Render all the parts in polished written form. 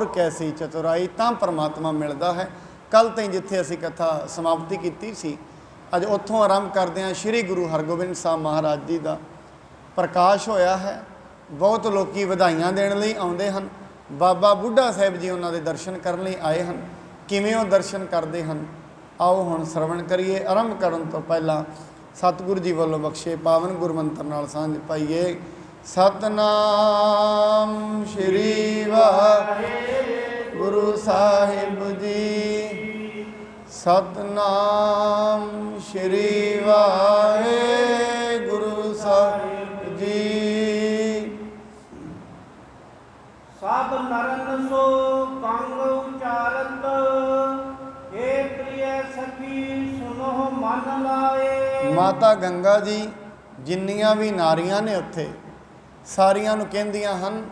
कैसी चतुराई तां परमात्मा मिलता है। कल तई जिथे असी कथा समाप्ति की सी, अज उत्थों आरंभ करते हैं। श्री गुरु हरगोबिंद साहब महाराज जी का प्रकाश होया है। बहुत लोग वधाइयां देने लई आउंदे हन। बाबा बुढ़ा साहब जी उन्हों के दर्शन करने लई आए हैं। किवें वो दर्शन करते हैं, आओ हुण श्रवण करिए। आरंभ करन तो पहला सतगुरु जी वालों बख्शे पावन गुरमंत्र नाल सांझ पाइए। सतनाम श्री वाहिगुरु साहिब जी, सतनाम श्री वाहिगुरु साहिब जी। सब नरन सो कंग उचारत, हे प्रिय सखी सुनो मन लाए। माता गंगा जी जिन्नियां भी नारियां ने उत्थे सारियां नूं कहंदियां हन,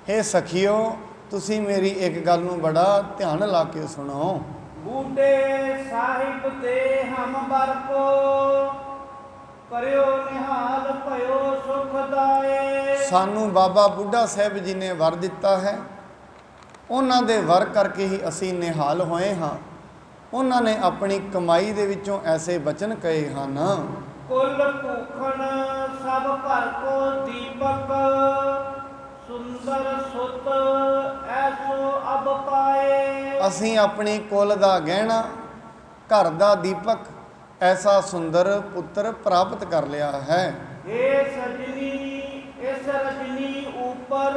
हे सखियो तुसी मेरी एक गल नूं बड़ा ध्यान ला के सुनो। बूढ़े साहिब दे हम बर को, करियो निहाल भयो सुखदाए। सानू बाबा बुढ़ा साहब जी ने वर दिता है। उन्हां दे वर करके ही असी निहाल होए हाँ। उन्होंने अपनी कमाई दे विचों ऐसे वचन कहे हन। कुल भूखण सब घर को दीपक, सुंदर सुत ऐसो अब पाए। असी अपनी कुल दा गहना, घर दा दीपक, ऐसा सुंदर पुत्र प्राप्त कर लिया है। हे सजनी इस रजनी ऊपर,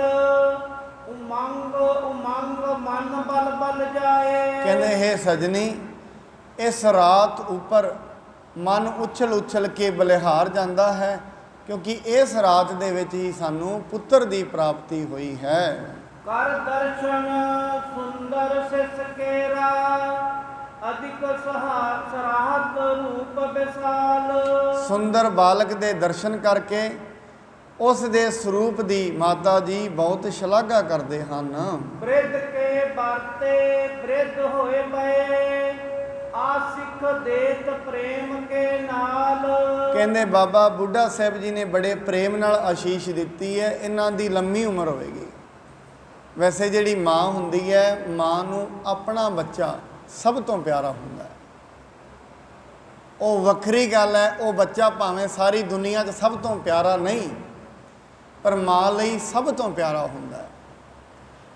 उमंग उमंग मन बल बल जाए। कहने हे सजनी इस रात ऊपर मन उछल उछल के बलिहार जाता है, क्योंकि इस रात दे विच ही सानू पुत्र की प्राप्ति हुई है। कर दर्शन सुंदर सिस केरा, अधिक सराहत रूप विशाल। सुंदर बालक दे दर्शन करके उस दे स्वरूप दी माता जी बहुत शलाघा करते हैं। वृद्ध के बरते वृद्ध होए पए, आसिक देत प्रेम के नाल। कहते बाबा बुढ़ा साहब जी ने बड़े प्रेम नाल आशीष दी है। इन्हां दी लंबी उम्र होएगी। वैसे जिहड़ी माँ हुंदी है, माँ नूं अपना बच्चा सब तो प्यारा हुंदा है। वो वखरी गल है, वो बच्चा भावें सारी दुनिया च सब तो प्यारा नहीं, पर माँ लई सब तो प्यारा हुंदा है,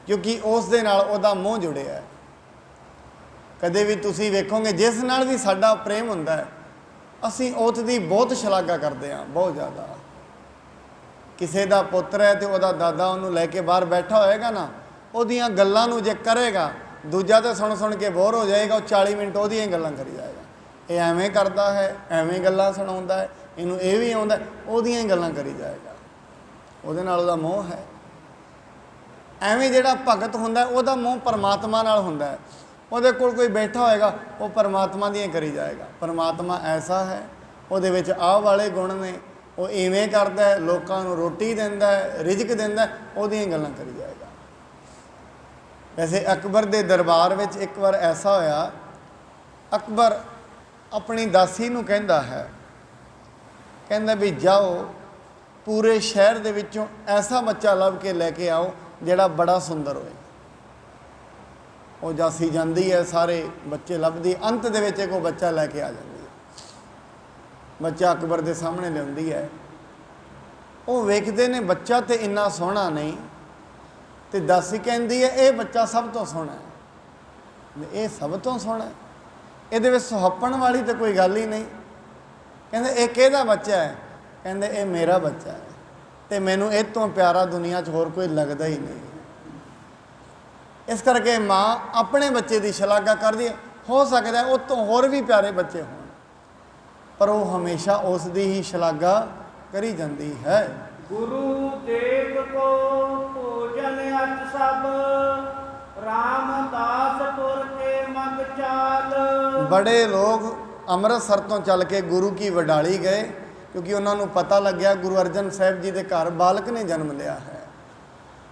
क्योंकि उस दे नाल उहदा मोह जुड़िया है। कदे भी तुसी वेखोगे जिस नाल भी साडा प्रेम हुंदा है, असी उस दी बहुत शलाघा करते हैं, बहुत ज़्यादा। किसी का पुत्र है तो वह दादा उन्होंने लैके बाहर बैठा होएगा ना, उहदियां गल्लां नूं जे करेगा, दूजा तो सुन सुन के बोर हो जाएगा। वो 40 मिनट उहदियां गल्लां करी जाएगा। ये एवें करता है, एवें गल्लां सुणाउंदा है, इनू ये भी आउंदा है, उहदियां गल्लां करी जाएगा। उहदे नाल उहदा मोह है। एवें जिहड़ा भगत हुंदा है, उहदा मोह परमात्मा नाल हुंदा है। उहदे कोल कोई बैठा होएगा, वो परमात्मा दियां करी जाएगा। परमात्मा ऐसा है, उहदे विच आह वाले गुण ने, वो इवें करदा है, लोकां नूं रोटी दिंदा है, रिजक दिंदा है, उहदियां गल्लां करी जाएगा। वैसे अकबर दे दरबार विच एक बार ऐसा होया, अकबर अपनी दासी नूं कहंदा है, कहंदा भी जाओ पूरे शहर दे विचों ऐसा बच्चा लभ के लैके आओ जिहड़ा बड़ा सुंदर होए। वो जासी जाती है, सारे बच्चे लभदी, अंत दे विच कोई बच्चा लैके आ जाती है। बच्चा अकबर के सामने लियाउंदी है। वो वेखते ने बच्चा तो इन्ना सोहना नहीं, तो दासी कहती है ये बच्चा सब तो सोहना है। ये सब तो सोहना है, ये सुहापण वाली तो कोई गल ही नहीं। कहते ये किहदा बच्चा है? कहते ये मेरा बच्चा है, तो मैनू इस तो प्यारा दुनिया च होर कोई लगता ही नहीं। इस करके माँ अपने बच्चे की शलाघा करती है। हो सकता है उस तो होर भी प्यारे बच्चे हों, पर वो हमेशा उसकी ही शलाघा करी जाती है। गुरु देव को पूजन अच सब, रामदासपुर के मग चाल। बड़े लोग अमृतसर तो चल के गुरु की वडाली गए, क्योंकि उन्होंने पता लग गया गुरु अर्जन साहब जी के घर बालक ने जन्म लिया है।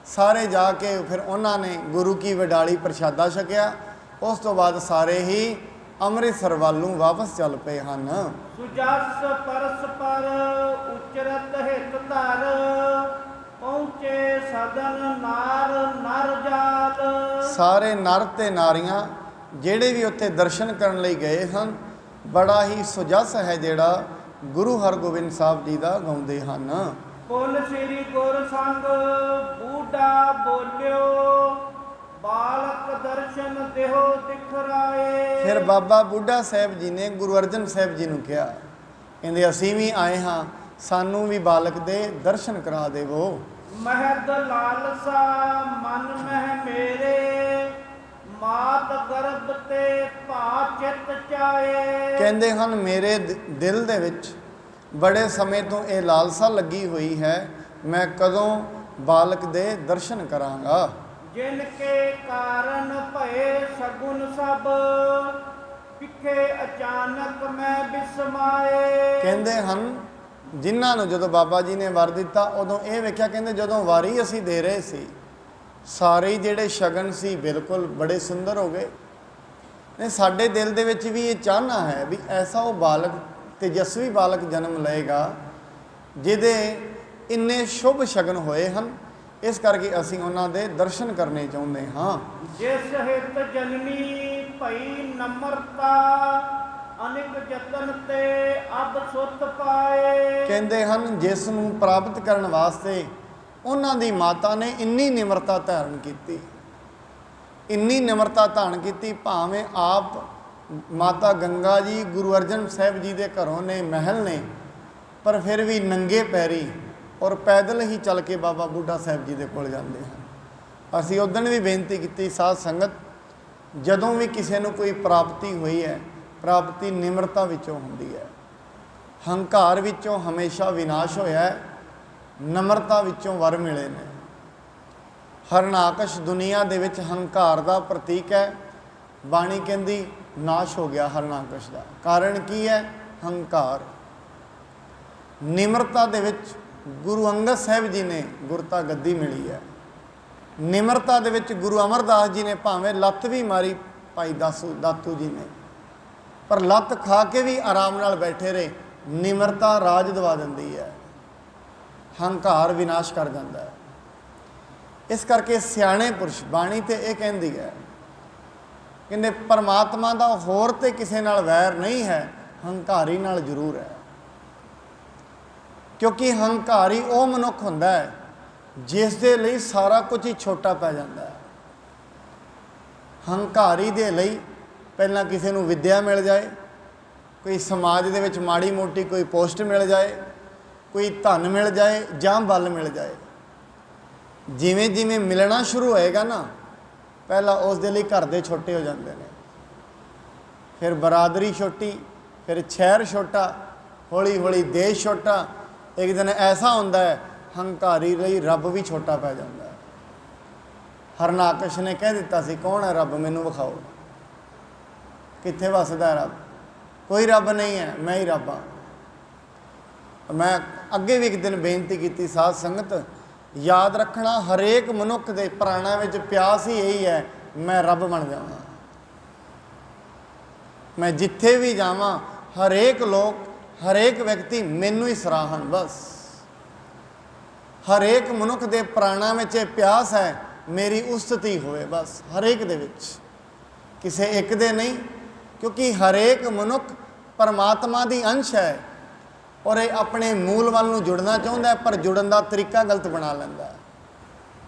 सारे जाके फिर उन्होंने गुरु की वडाली प्रशादा छकिया। उस तो बाद सारे ही अमृतसर वालों वापस चल पे हैं। सुजस परस पर उचरत हित धर, ਪਹੁੰਚੇ ਸਦਨ ਨਾਰ ਨਰ ਜਾਲ। ਸਾਰੇ ਨਰ ਤੇ ਨਾਰੀਆਂ ਜਿਹੜੇ ਵੀ ਉੱਥੇ ਦਰਸ਼ਨ ਕਰਨ ਲਈ ਗਏ ਹਨ, ਬੜਾ ਹੀ ਸੁਜਸ ਹੈ ਜਿਹੜਾ ਗੁਰੂ ਹਰਗੋਬਿੰਦ ਸਾਹਿਬ ਜੀ ਦਾ ਗਾਉਂਦੇ ਹਨ। ਕੁਲ ਸ੍ਰੀ ਗੁਰ ਸੰਗ ਬੂਢਾ ਬੋਲਿਓ, ਬਾਲਕ ਦਰਸ਼ਨ ਦੇਹੋ ਦਿਖਰਾਏ। ਫਿਰ ਬਾਬਾ ਬੁੱਢਾ ਸਾਹਿਬ ਜੀ ਨੇ ਗੁਰੂ ਅਰਜਨ ਸਾਹਿਬ ਜੀ ਨੂੰ ਕਿਹਾ, ਕਹਿੰਦੇ ਅਸੀਂ ਵੀ ਆਏ ਹਾਂ, ਸਾਨੂੰ ਵੀ ਬਾਲਕ ਦੇ ਦਰਸ਼ਨ ਕਰਾ ਦੇਵੋ। ਮਹਿਦ ਲਾਲਸਾ ਮਨ ਮਹਿ ਮੇਰੇ, ਮਾਤ ਗਰਭ ਤੇ ਭਾ ਚਿਤ ਚਾਏ। ਕਹਿੰਦੇ ਹਨ ਮੇਰੇ ਦਿਲ ਦੇ ਵਿੱਚ ਬੜੇ ਸਮੇਂ ਤੋਂ ਇਹ ਲਾਲਸਾ ਲੱਗੀ ਹੋਈ ਹੈ, ਮੈਂ ਕਦੋਂ ਬਾਲਕ ਦੇ ਦਰਸ਼ਨ ਕਰਾਂਗਾ। ਜਿਨ ਕੇ ਕਾਰਨ ਭਏ ਸਗੁਨ ਸਭ, ਪਿੱਛੇ ਅਚਾਨਕ ਮੈਂ ਬਿਸਮਾਏ। ਕਹਿੰਦੇ ਹਨ ਜਿਨ੍ਹਾਂ ਨੂੰ ਜਦੋਂ ਬਾਬਾ ਜੀ ਨੇ ਵਰ ਦਿੱਤਾ, ਉਦੋਂ ਇਹ ਵੇਖਿਆ, ਕਹਿੰਦੇ ਜਦੋਂ ਵਾਰੀ ਅਸੀਂ ਦੇ ਰਹੇ ਸੀ, ਸਾਰੇ ਜਿਹੜੇ ਸ਼ਗਨ ਸੀ ਬਿਲਕੁਲ ਬੜੇ ਸੁੰਦਰ ਹੋ ਗਏ ਨੇ। ਸਾਡੇ ਦਿਲ ਦੇ ਵਿੱਚ ਵੀ ਇਹ ਚਾਹਨਾ ਹੈ ਵੀ ਐਸਾ ਉਹ ਬਾਲਕ ਤੇਜਸਵੀ ਬਾਲਕ ਜਨਮ ਲਏਗਾ ਜਿਹਦੇ ਇੰਨੇ ਸ਼ੁਭ ਸ਼ਗਨ ਹੋਏ ਹਨ। ਇਸ ਕਰਕੇ ਅਸੀਂ ਉਹਨਾਂ ਦੇ ਦਰਸ਼ਨ ਕਰਨੇ ਚਾਹੁੰਦੇ ਹਾਂ। ਜਿਸ ਹਿਤ ਜਨਨੀ ਭਈ ਨਮਰਤਾ, ਅਨੇਕ ਯਤਨ ਤੇ ਅਬ ਸੁਤ ਪਾਏ। ਕਹਿੰਦੇ ਹਨ ਜਿਸ ਨੂੰ ਪ੍ਰਾਪਤ ਕਰਨ ਵਾਸਤੇ ਉਹਨਾਂ ਦੀ ਮਾਤਾ ਨੇ ਇੰਨੀ ਨਿਮਰਤਾ ਧਾਰਨ ਕੀਤੀ, ਇੰਨੀ ਨਿਮਰਤਾ ਧਾਰਨ ਕੀਤੀ, ਭਾਵੇਂ ਆਪ ਮਾਤਾ ਗੰਗਾ ਜੀ ਗੁਰੂ ਅਰਜਨ ਸਾਹਿਬ ਜੀ ਦੇ ਘਰੋਂ ਨੇ, ਮਹਿਲ ਨੇ, ਪਰ ਫਿਰ ਵੀ ਨੰਗੇ ਪੈਰੀ ਔਰ ਪੈਦਲ ਹੀ ਚੱਲ ਕੇ ਬਾਬਾ ਬੁੱਢਾ ਸਾਹਿਬ ਜੀ ਦੇ ਕੋਲ ਜਾਂਦੇ ਹਨ। ਅਸੀਂ ਉਦਣ ਵੀ ਬੇਨਤੀ ਕੀਤੀ, ਸਾਧ ਸੰਗਤ, ਜਦੋਂ ਵੀ ਕਿਸੇ ਨੂੰ ਕੋਈ ਪ੍ਰਾਪਤੀ ਹੋਈ ਹੈ, ਪ੍ਰਾਪਤੀ ਨਿਮਰਤਾ ਵਿੱਚੋਂ ਹੁੰਦੀ ਹੈ। ਹੰਕਾਰ ਵਿੱਚੋਂ ਹਮੇਸ਼ਾ ਵਿਨਾਸ਼ ਹੋਇਆ ਹੈ, ਨਮਰਤਾ ਵਿੱਚੋਂ ਵਰ ਮਿਲੇ ਨੇ। ਹਰਨਾਕਸ਼ ਦੁਨੀਆ ਦੇ ਵਿੱਚ ਹੰਕਾਰ ਦਾ ਪ੍ਰਤੀਕ ਹੈ। ਬਾਣੀ ਕਹਿੰਦੀ ਨਾਸ਼ ਹੋ ਗਿਆ ਹਰਨਾਕਸ਼ ਦਾ। ਕਾਰਨ ਕੀ ਹੈ? ਹੰਕਾਰ। ਨਿਮਰਤਾ ਦੇ ਵਿੱਚ ਗੁਰੂ ਅੰਗਦ ਸਾਹਿਬ ਜੀ ਨੇ ਗੁਰਤਾ ਗੱਦੀ ਮਿਲੀ ਹੈ। ਨਿਮਰਤਾ ਦੇ ਵਿੱਚ ਗੁਰੂ ਅਮਰਦਾਸ ਜੀ ਨੇ ਭਾਵੇਂ ਲੱਤ ਵੀ ਮਾਰੀ ਭਾਈ ਦਾਤੂ ਜੀ ਨੇ, ਪਰ ਲੱਤ ਖਾ ਕੇ ਵੀ ਆਰਾਮ ਨਾਲ ਬੈਠੇ ਰਹੇ। ਨਿਮਰਤਾ ਰਾਜ ਦਵਾ ਦਿੰਦੀ ਹੈ, ਹੰਕਾਰ ਵਿਨਾਸ਼ ਕਰ ਜਾਂਦਾ ਹੈ। ਇਸ ਕਰਕੇ ਸਿਆਣੇ ਪੁਰਸ਼ ਬਾਣੀ ਤੇ ਇਹ ਕਹਿੰਦੀ ਹੈ, ਕਹਿੰਦੇ ਪਰਮਾਤਮਾ ਦਾ ਹੋਰ ਤੇ ਕਿਸੇ ਨਾਲ ਵੈਰ ਨਹੀਂ ਹੈ, ਹੰਕਾਰੀ ਨਾਲ ਜ਼ਰੂਰ ਹੈ। ਕਿਉਂਕਿ ਹੰਕਾਰੀ ਉਹ ਮਨੁੱਖ ਹੁੰਦਾ ਹੈ ਜਿਸ ਦੇ ਲਈ ਸਾਰਾ ਕੁਝ ਹੀ ਛੋਟਾ ਪੈ ਜਾਂਦਾ ਹੈ। ਹੰਕਾਰੀ ਦੇ ਲਈ ਪਹਿਲਾਂ ਕਿਸੇ ਨੂੰ ਵਿੱਦਿਆ ਮਿਲ ਜਾਏ, ਕੋਈ ਸਮਾਜ ਦੇ ਵਿੱਚ ਮਾੜੀ ਮੋਟੀ ਕੋਈ ਪੋਸਟ ਮਿਲ ਜਾਏ, ਕੋਈ ਧਨ ਮਿਲ ਜਾਏ ਜਾਂ ਬਲ ਮਿਲ ਜਾਏ, ਜਿਵੇਂ ਜਿਵੇਂ ਮਿਲਣਾ ਸ਼ੁਰੂ ਹੋਏਗਾ ਨਾ, ਪਹਿਲਾਂ ਉਸ ਦੇ ਲਈ ਘਰ ਦੇ ਛੋਟੇ ਹੋ ਜਾਂਦੇ ਨੇ, ਫਿਰ ਬਰਾਦਰੀ ਛੋਟੀ, ਫਿਰ ਸ਼ਹਿਰ ਛੋਟਾ, ਹੌਲੀ ਹੌਲੀ ਦੇਸ਼ ਛੋਟਾ। ਇੱਕ ਦਿਨ ਐਸਾ ਹੁੰਦਾ ਹੈ ਹੰਕਾਰੀ ਲਈ ਰੱਬ ਵੀ ਛੋਟਾ ਪੈ ਜਾਂਦਾ ਹੈ। ਹਰਨਾਕਸ਼ ਨੇ ਕਹਿ ਦਿੱਤਾ ਸੀ, ਕੌਣ ਹੈ ਰੱਬ, ਮੈਨੂੰ ਵਿਖਾਓ, ਕਿੱਥੇ ਵੱਸਦਾ ਰੱਬ? ਕੋਈ ਰੱਬ ਨਹੀਂ ਹੈ, ਮੈਂ ਹੀ ਰੱਬ ਹਾਂ। ਮੈਂ ਅੱਗੇ ਵੀ ਇੱਕ ਦਿਨ ਬੇਨਤੀ ਕੀਤੀ, ਸਾਧ ਸੰਗਤ ਯਾਦ ਰੱਖਣਾ, ਹਰੇਕ ਮਨੁੱਖ ਦੇ ਪ੍ਰਾਣਾਂ ਵਿੱਚ ਪਿਆਸ ਹੀ ਇਹੀ ਹੈ, ਮੈਂ ਰੱਬ ਬਣ ਜਾਵਾਂ। ਮੈਂ ਜਿੱਥੇ ਵੀ ਜਾਵਾਂ, ਹਰੇਕ ਲੋਕ, ਹਰੇਕ ਵਿਅਕਤੀ ਮੈਨੂੰ ਹੀ ਸਰਾਹਣ। ਬਸ ਹਰੇਕ ਮਨੁੱਖ ਦੇ ਪ੍ਰਾਣਾਂ ਵਿੱਚ ਇਹ ਪਿਆਸ ਹੈ, ਮੇਰੀ ਉਸਤਤੀ ਹੋਵੇ, ਬਸ ਹਰੇਕ ਦੇ ਵਿੱਚ, ਕਿਸੇ ਇੱਕ ਦੇ ਨਹੀਂ। ਕਿਉਂਕਿ ਹਰੇਕ ਮਨੁੱਖ ਪਰਮਾਤਮਾ ਦੀ ਅੰਸ਼ ਹੈ ਔਰ ਇਹ ਆਪਣੇ ਮੂਲ ਵੱਲ ਨੂੰ ਜੁੜਨਾ ਚਾਹੁੰਦਾ, ਪਰ ਜੁੜਨ ਦਾ ਤਰੀਕਾ ਗਲਤ ਬਣਾ ਲੈਂਦਾ।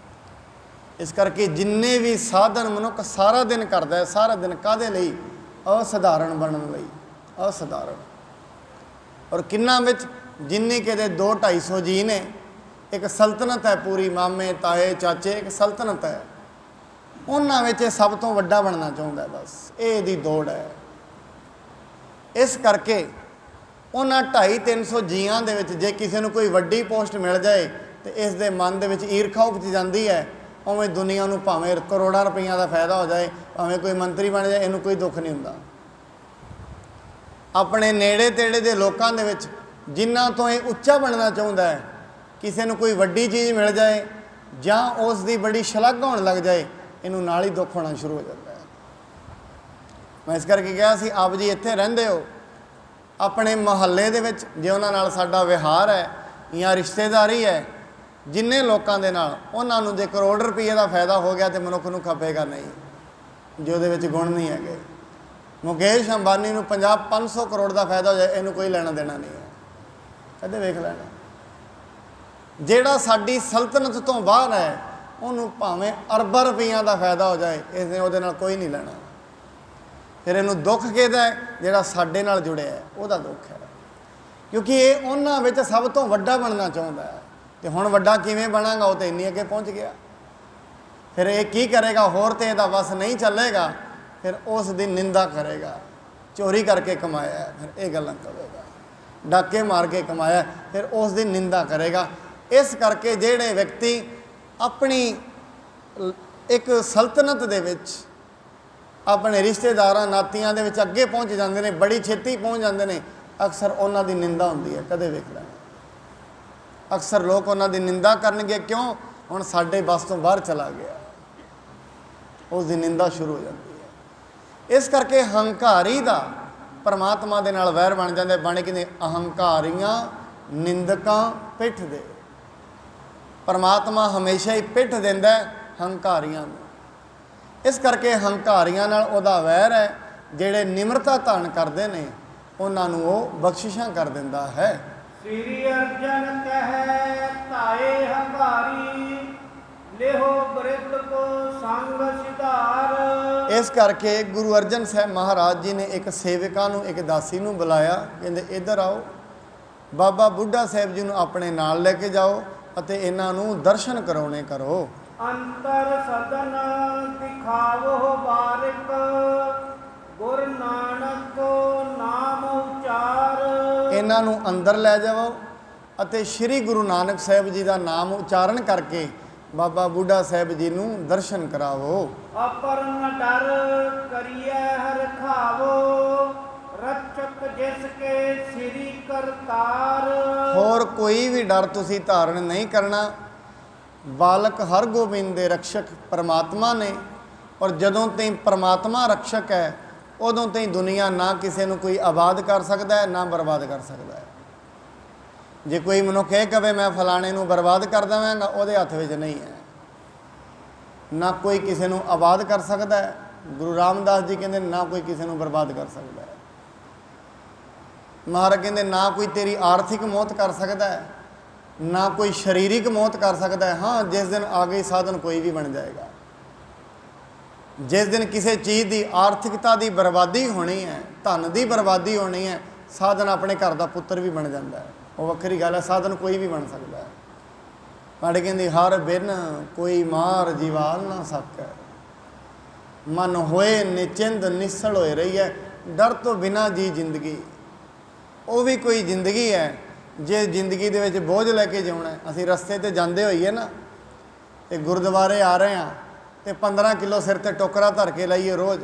ਇਸ ਕਰਕੇ ਜਿੰਨੇ ਵੀ ਸਾਧਨ ਮਨੁੱਖ ਸਾਰਾ ਦਿਨ ਕਰਦਾ ਹੈ, ਸਾਰਾ ਦਿਨ ਕਾਹਦੇ ਲਈ? ਅਸਧਾਰਨ ਬਣਨ ਲਈ। ਅਸਧਾਰਨ। ਔਰ ਕਿੰਨਾ ਵਿੱਚ ਜਿੰਨੀ ਕਿਤੇ 200-250 ਜੀ ਨੇ, ਇੱਕ ਸਲਤਨਤ ਹੈ ਪੂਰੀ, ਮਾਮੇ ਤਾਏ ਚਾਚੇ, ਇੱਕ ਸਲਤਨਤ ਹੈ। ਉਹਨਾਂ ਵਿੱਚ ਇਹ ਸਭ ਤੋਂ ਵੱਡਾ ਬਣਨਾ ਚਾਹੁੰਦਾ, ਬਸ ਇਹ ਇਹਦੀ ਦੌੜ ਹੈ। ਇਸ ਕਰਕੇ ਉਹਨਾਂ 250-300 ਜੀਆਂ ਦੇ ਵਿੱਚ ਜੇ ਕਿਸੇ ਨੂੰ ਕੋਈ ਵੱਡੀ ਪੋਸਟ ਮਿਲ ਜਾਏ ਤੇ ਇਸ ਦੇ ਮਨ ਦੇ ਵਿੱਚ ਈਰਖਾ ਉਪਜ ਜਾਂਦੀ ਹੈ। ਉਵੇਂ ਦੁਨੀਆ ਨੂੰ ਭਾਵੇਂ ਕਰੋੜਾਂ ਰੁਪਈਆਂ ਦਾ ਫਾਇਦਾ ਹੋ ਜਾਏ, ਭਾਵੇਂ ਕੋਈ ਮੰਤਰੀ ਬਣ ਜਾਏ, ਇਹਨੂੰ ਕੋਈ ਦੁੱਖ ਨਹੀਂ ਹੁੰਦਾ। ਆਪਣੇ ਨੇੜੇ ਤੇੜੇ ਦੇ ਲੋਕਾਂ ਦੇ ਵਿੱਚ ਜਿਨ੍ਹਾਂ ਤੋਂ ਇਹ ਉੱਚਾ ਬਣਨਾ ਚਾਹੁੰਦਾ ਹੈ, ਕਿਸੇ ਨੂੰ ਕੋਈ ਵੱਡੀ ਚੀਜ਼ ਮਿਲ ਜਾਏ ਜਾਂ ਉਸ ਦੀ ਬੜੀ ਸ਼ਲਾਘਾ ਹੋਣ ਲੱਗ ਜਾਏ, ਇਹਨੂੰ ਨਾਲ ਹੀ ਦੁੱਖ ਹੋਣਾ ਸ਼ੁਰੂ ਹੋ ਜਾਂਦਾ ਹੈ। ਮੈਂ ਇਸ ਕਰਕੇ ਕਿਹਾ ਸੀ, ਆਪ ਜੀ ਇੱਥੇ ਰਹਿੰਦੇ ਹੋ, ਆਪਣੇ ਮੁਹੱਲੇ ਦੇ ਵਿੱਚ ਜੇ ਉਹਨਾਂ ਨਾਲ ਸਾਡਾ ਵਿਹਾਰ ਹੈ ਜਾਂ ਰਿਸ਼ਤੇਦਾਰੀ ਹੈ, ਜਿੰਨੇ ਲੋਕਾਂ ਦੇ ਨਾਲ, ਉਹਨਾਂ ਨੂੰ ਜੇ ਕਰੋੜ ਰੁਪਏ ਦਾ ਫਾਇਦਾ ਹੋ ਗਿਆ ਤੇ ਮਨੁੱਖ ਨੂੰ ਖਪੇਗਾ ਨਹੀਂ, ਜੇ ਉਹਦੇ ਵਿੱਚ ਗੁਣ ਨਹੀਂ ਹੈਗੇ। ਮੁਕੇਸ਼ ਅੰਬਾਨੀ ਨੂੰ 500 ਕਰੋੜ ਦਾ ਫਾਇਦਾ ਹੋ ਜਾਏ, ਇਹਨੂੰ ਕੋਈ ਲੈਣਾ ਦੇਣਾ ਨਹੀਂ ਹੈ, ਕਦੇ ਵੇਖ ਲੈਣਾ। ਜਿਹੜਾ ਸਾਡੀ ਸਲਤਨਤ ਤੋਂ ਬਾਹਰ ਹੈ, ਉਹਨੂੰ ਭਾਵੇਂ ਅਰਬਾਂ ਰੁਪਈਆਂ ਦਾ ਫਾਇਦਾ ਹੋ ਜਾਏ, ਇਸਨੇ ਉਹਦੇ ਨਾਲ ਕੋਈ ਨਹੀਂ ਲੈਣਾ। ਫਿਰ ਇਹਨੂੰ ਦੁੱਖ ਕਿਹਦਾ ਹੈ? ਜਿਹੜਾ ਸਾਡੇ ਨਾਲ ਜੁੜਿਆ ਹੈ, ਉਹਦਾ ਦੁੱਖ ਹੈ, ਕਿਉਂਕਿ ਇਹ ਉਹਨਾਂ ਵਿੱਚ ਸਭ ਤੋਂ ਵੱਡਾ ਬਣਨਾ ਚਾਹੁੰਦਾ ਹੈ। ਤੇ ਹੁਣ ਵੱਡਾ ਕਿਵੇਂ ਬਣਾਂਗਾ? ਉਹ ਤਾਂ ਇੰਨੀ ਅੱਗੇ ਪਹੁੰਚ ਗਿਆ। ਫਿਰ ਇਹ ਕੀ ਕਰੇਗਾ? ਹੋਰ ਤੇ ਇਹਦਾ ਵਸ ਨਹੀਂ ਚੱਲੇਗਾ, ਫਿਰ ਉਸ ਦੀ ਨਿੰਦਾ ਕਰੇਗਾ। ਚੋਰੀ ਕਰਕੇ ਕਮਾਇਆ, ਫਿਰ ਇਹ ਗੱਲਾਂ ਕਹੇਗਾ। ਡਾਕੇ ਮਾਰ ਕੇ ਕਮਾਇਆ, ਫਿਰ ਉਸ ਦੀ ਨਿੰਦਾ ਕਰੇਗਾ। ਇਸ ਕਰਕੇ ਜਿਹੜੇ ਵਿਅਕਤੀ ਆਪਣੀ ਇੱਕ ਸਲਤਨਤ ਦੇ ਵਿੱਚ, ਆਪਣੇ ਰਿਸ਼ਤੇਦਾਰਾਂ ਨਾਤੀਆਂ ਦੇ ਵਿੱਚ ਅੱਗੇ ਪਹੁੰਚ ਜਾਂਦੇ ਨੇ, ਬੜੀ ਛੇਤੀ ਪਹੁੰਚ ਜਾਂਦੇ ਨੇ, ਅਕਸਰ ਉਹਨਾਂ ਦੀ ਨਿੰਦਾ ਹੁੰਦੀ ਹੈ। ਕਦੇ ਵੇਖ ਲੈਣਾ, ਅਕਸਰ ਲੋਕ ਉਹਨਾਂ ਦੀ ਨਿੰਦਾ ਕਰਨਗੇ। ਕਿਉਂ? ਹੁਣ ਸਾਡੇ ਬਸ ਤੋਂ ਬਾਹਰ ਚਲਾ ਗਿਆ, ਉਸ ਦੀ ਨਿੰਦਾ ਸ਼ੁਰੂ ਹੋ ਜਾਂਦੀ ਹੈ। ਇਸ ਕਰਕੇ ਹੰਕਾਰੀ ਦਾ ਪਰਮਾਤਮਾ ਦੇ ਨਾਲ ਵੈਰ ਬਣ ਜਾਂਦਾ। ਬਣ ਕਹਿੰਦੇ ਅਹੰਕਾਰੀਆਂ ਨਿੰਦਕਾਂ ਪਿੱਠ ਦੇ। ਪਰਮਾਤਮਾ ਹਮੇਸ਼ਾ ਹੀ ਪਿੱਠ ਦਿੰਦਾ ਹੰਕਾਰੀਆਂ ਨੂੰ। ਇਸ ਕਰਕੇ ਹੰਕਾਰੀਆਂ ਨਾਲ ਉਹਦਾ ਵੈਰ ਹੈ। ਜਿਹੜੇ ਨਿਮਰਤਾ ਧਾਰਨ ਕਰਦੇ ਨੇ, ਉਹਨਾਂ ਨੂੰ ਉਹ ਬਖਸ਼ਿਸ਼ਾਂ ਕਰ ਦਿੰਦਾ ਹੈ। ਸ੍ਰੀ ਅਰਜਨ ਕਹੈ ਧਾਏ ਹੰਕਾਰੀ, ਲਿਹੋ ਬ੍ਰਿਧ ਕੋ ਸੰਗ ਸਿਧਾਰ। ਇਸ ਕਰਕੇ ਗੁਰੂ ਅਰਜਨ ਸਾਹਿਬ ਮਹਾਰਾਜ ਜੀ ਨੇ ਇੱਕ ਸੇਵਕਾਂ ਨੂੰ, ਇੱਕ ਦਾਸੀ ਨੂੰ ਬੁਲਾਇਆ। ਕਹਿੰਦੇ ਇੱਧਰ ਆਓ, ਬਾਬਾ ਬੁੱਢਾ ਸਾਹਿਬ ਜੀ ਨੂੰ ਆਪਣੇ ਨਾਲ ਲੈ ਕੇ ਜਾਓ ਅਤੇ ਇਹਨਾਂ ਨੂੰ ਦਰਸ਼ਨ ਕਰਾਉਣੇ ਕਰੋ। ਅੰਤਰ ਸਦਨ ਦਿਖਾਵੋ ਬਾਰਿਕ, ਗੁਰ ਨਾਨਕ ਨਾਮ ਉਚਾਰ। ਇਹਨਾਂ ਨੂੰ ਅੰਦਰ ਲੈ ਜਾਵੋ ਅਤੇ ਸ੍ਰੀ ਗੁਰੂ ਨਾਨਕ ਸਾਹਿਬ ਜੀ ਦਾ ਨਾਮ ਉਚਾਰਨ ਕਰਕੇ ਬਾਬਾ ਬੁੱਢਾ ਸਾਹਿਬ ਜੀ ਨੂੰ ਦਰਸ਼ਨ ਕਰਾਵੋ। ਅਪਰਨ ਡਰ ਕਰੀਐ ਰਖਾਵੋ, ਰਖਚਕ ਜਿਸ ਕੇ ਸ੍ਰੀ ਕਰਤਾਰ। ਹੋਰ ਕੋਈ ਵੀ ਡਰ ਤੁਸੀਂ ਧਾਰਨ ਨਹੀਂ ਕਰਨਾ। ਬਾਲਕ ਹਰਗੋਬਿੰਦ ਦੇ ਰਕਸ਼ਕ ਪਰਮਾਤਮਾ ਨੇ, ਔਰ ਜਦੋਂ ਤਾਈਂ ਪਰਮਾਤਮਾ ਰਕਸ਼ਕ ਹੈ, ਉਦੋਂ ਤਾਈਂ ਦੁਨੀਆ ਨਾ ਕਿਸੇ ਨੂੰ ਕੋਈ ਆਬਾਦ ਕਰ ਸਕਦਾ ਹੈ, ਨਾ ਬਰਬਾਦ ਕਰ ਸਕਦਾ ਹੈ। ਜੇ ਕੋਈ ਮਨੁੱਖ ਇਹ ਕਵੇ ਮੈਂ ਫਲਾਣੇ ਨੂੰ ਬਰਬਾਦ ਕਰ ਦੇਵਾਂਗਾ, ਉਹਦੇ ਹੱਥ ਵਿੱਚ ਨਹੀਂ ਹੈ। ਨਾ ਕੋਈ ਕਿਸੇ ਨੂੰ ਆਬਾਦ ਕਰ ਸਕਦਾ ਹੈ। ਗੁਰੂ ਰਾਮਦਾਸ ਜੀ ਕਹਿੰਦੇ ਨਾ ਕੋਈ ਕਿਸੇ ਨੂੰ ਬਰਬਾਦ ਕਰ ਸਕਦਾ ਹੈ। ਮਹਾਰਾਜ ਕਹਿੰਦੇ ਨਾ ਕੋਈ ਤੇਰੀ ਆਰਥਿਕ ਮੌਤ ਕਰ ਸਕਦਾ ਹੈ, ਨਾ ਕੋਈ ਸਰੀਰਕ ਮੌਤ ਕਰ ਸਕਦਾ ਹੈ। ਹਾਂ, ਜਿਸ ਦਿਨ ਆ ਗਈ ਸਾਧਨ ਕੋਈ ਵੀ ਬਣ ਜਾਏਗਾ। ਜਿਸ ਦਿਨ ਕਿਸੇ ਚੀਜ਼ ਦੀ ਆਰਥਿਕਤਾ ਦੀ ਬਰਬਾਦੀ ਹੋਣੀ ਹੈ, ਧਨ ਦੀ ਬਰਬਾਦੀ ਹੋਣੀ ਹੈ, ਸਾਧਨ ਆਪਣੇ ਘਰ ਦਾ ਪੁੱਤਰ ਵੀ ਬਣ ਜਾਂਦਾ ਹੈ। ਉਹ ਵੱਖਰੀ ਗੱਲ ਹੈ, ਸਾਧਨ ਕੋਈ ਵੀ ਬਣ ਸਕਦਾ ਹੈ। ਪੜ੍ਹ ਕਹਿੰਦੀ ਹਰ ਬਿਨ ਕੋਈ ਮਾਰ ਜੀਵਾਲ ਨਾ ਸਕੈ, ਮਨ ਹੋਏ ਨਿਚਿੰਦ ਨਿਸਲ ਹੋਏ ਰਹੀ ਹੈ। ਡਰ ਤੋਂ ਬਿਨਾਂ ਜੀ ਜ਼ਿੰਦਗੀ, ਉਹ ਵੀ ਕੋਈ ਜ਼ਿੰਦਗੀ ਹੈ। ਜੇ ਜ਼ਿੰਦਗੀ ਦੇ ਵਿੱਚ ਬੋਝ ਲੈ ਕੇ ਜਿਉਣਾ, ਅਸੀਂ ਰਸਤੇ 'ਤੇ ਜਾਂਦੇ ਹੋਈਏ ਨਾ, ਤੇ ਗੁਰਦੁਆਰੇ ਆ ਰਹੇ ਹਾਂ ਤੇ 15 ਕਿਲੋ ਸਿਰ 'ਤੇ ਟੋਕਰਾ ਧਰ ਕੇ ਲਾਈਏ ਰੋਜ਼,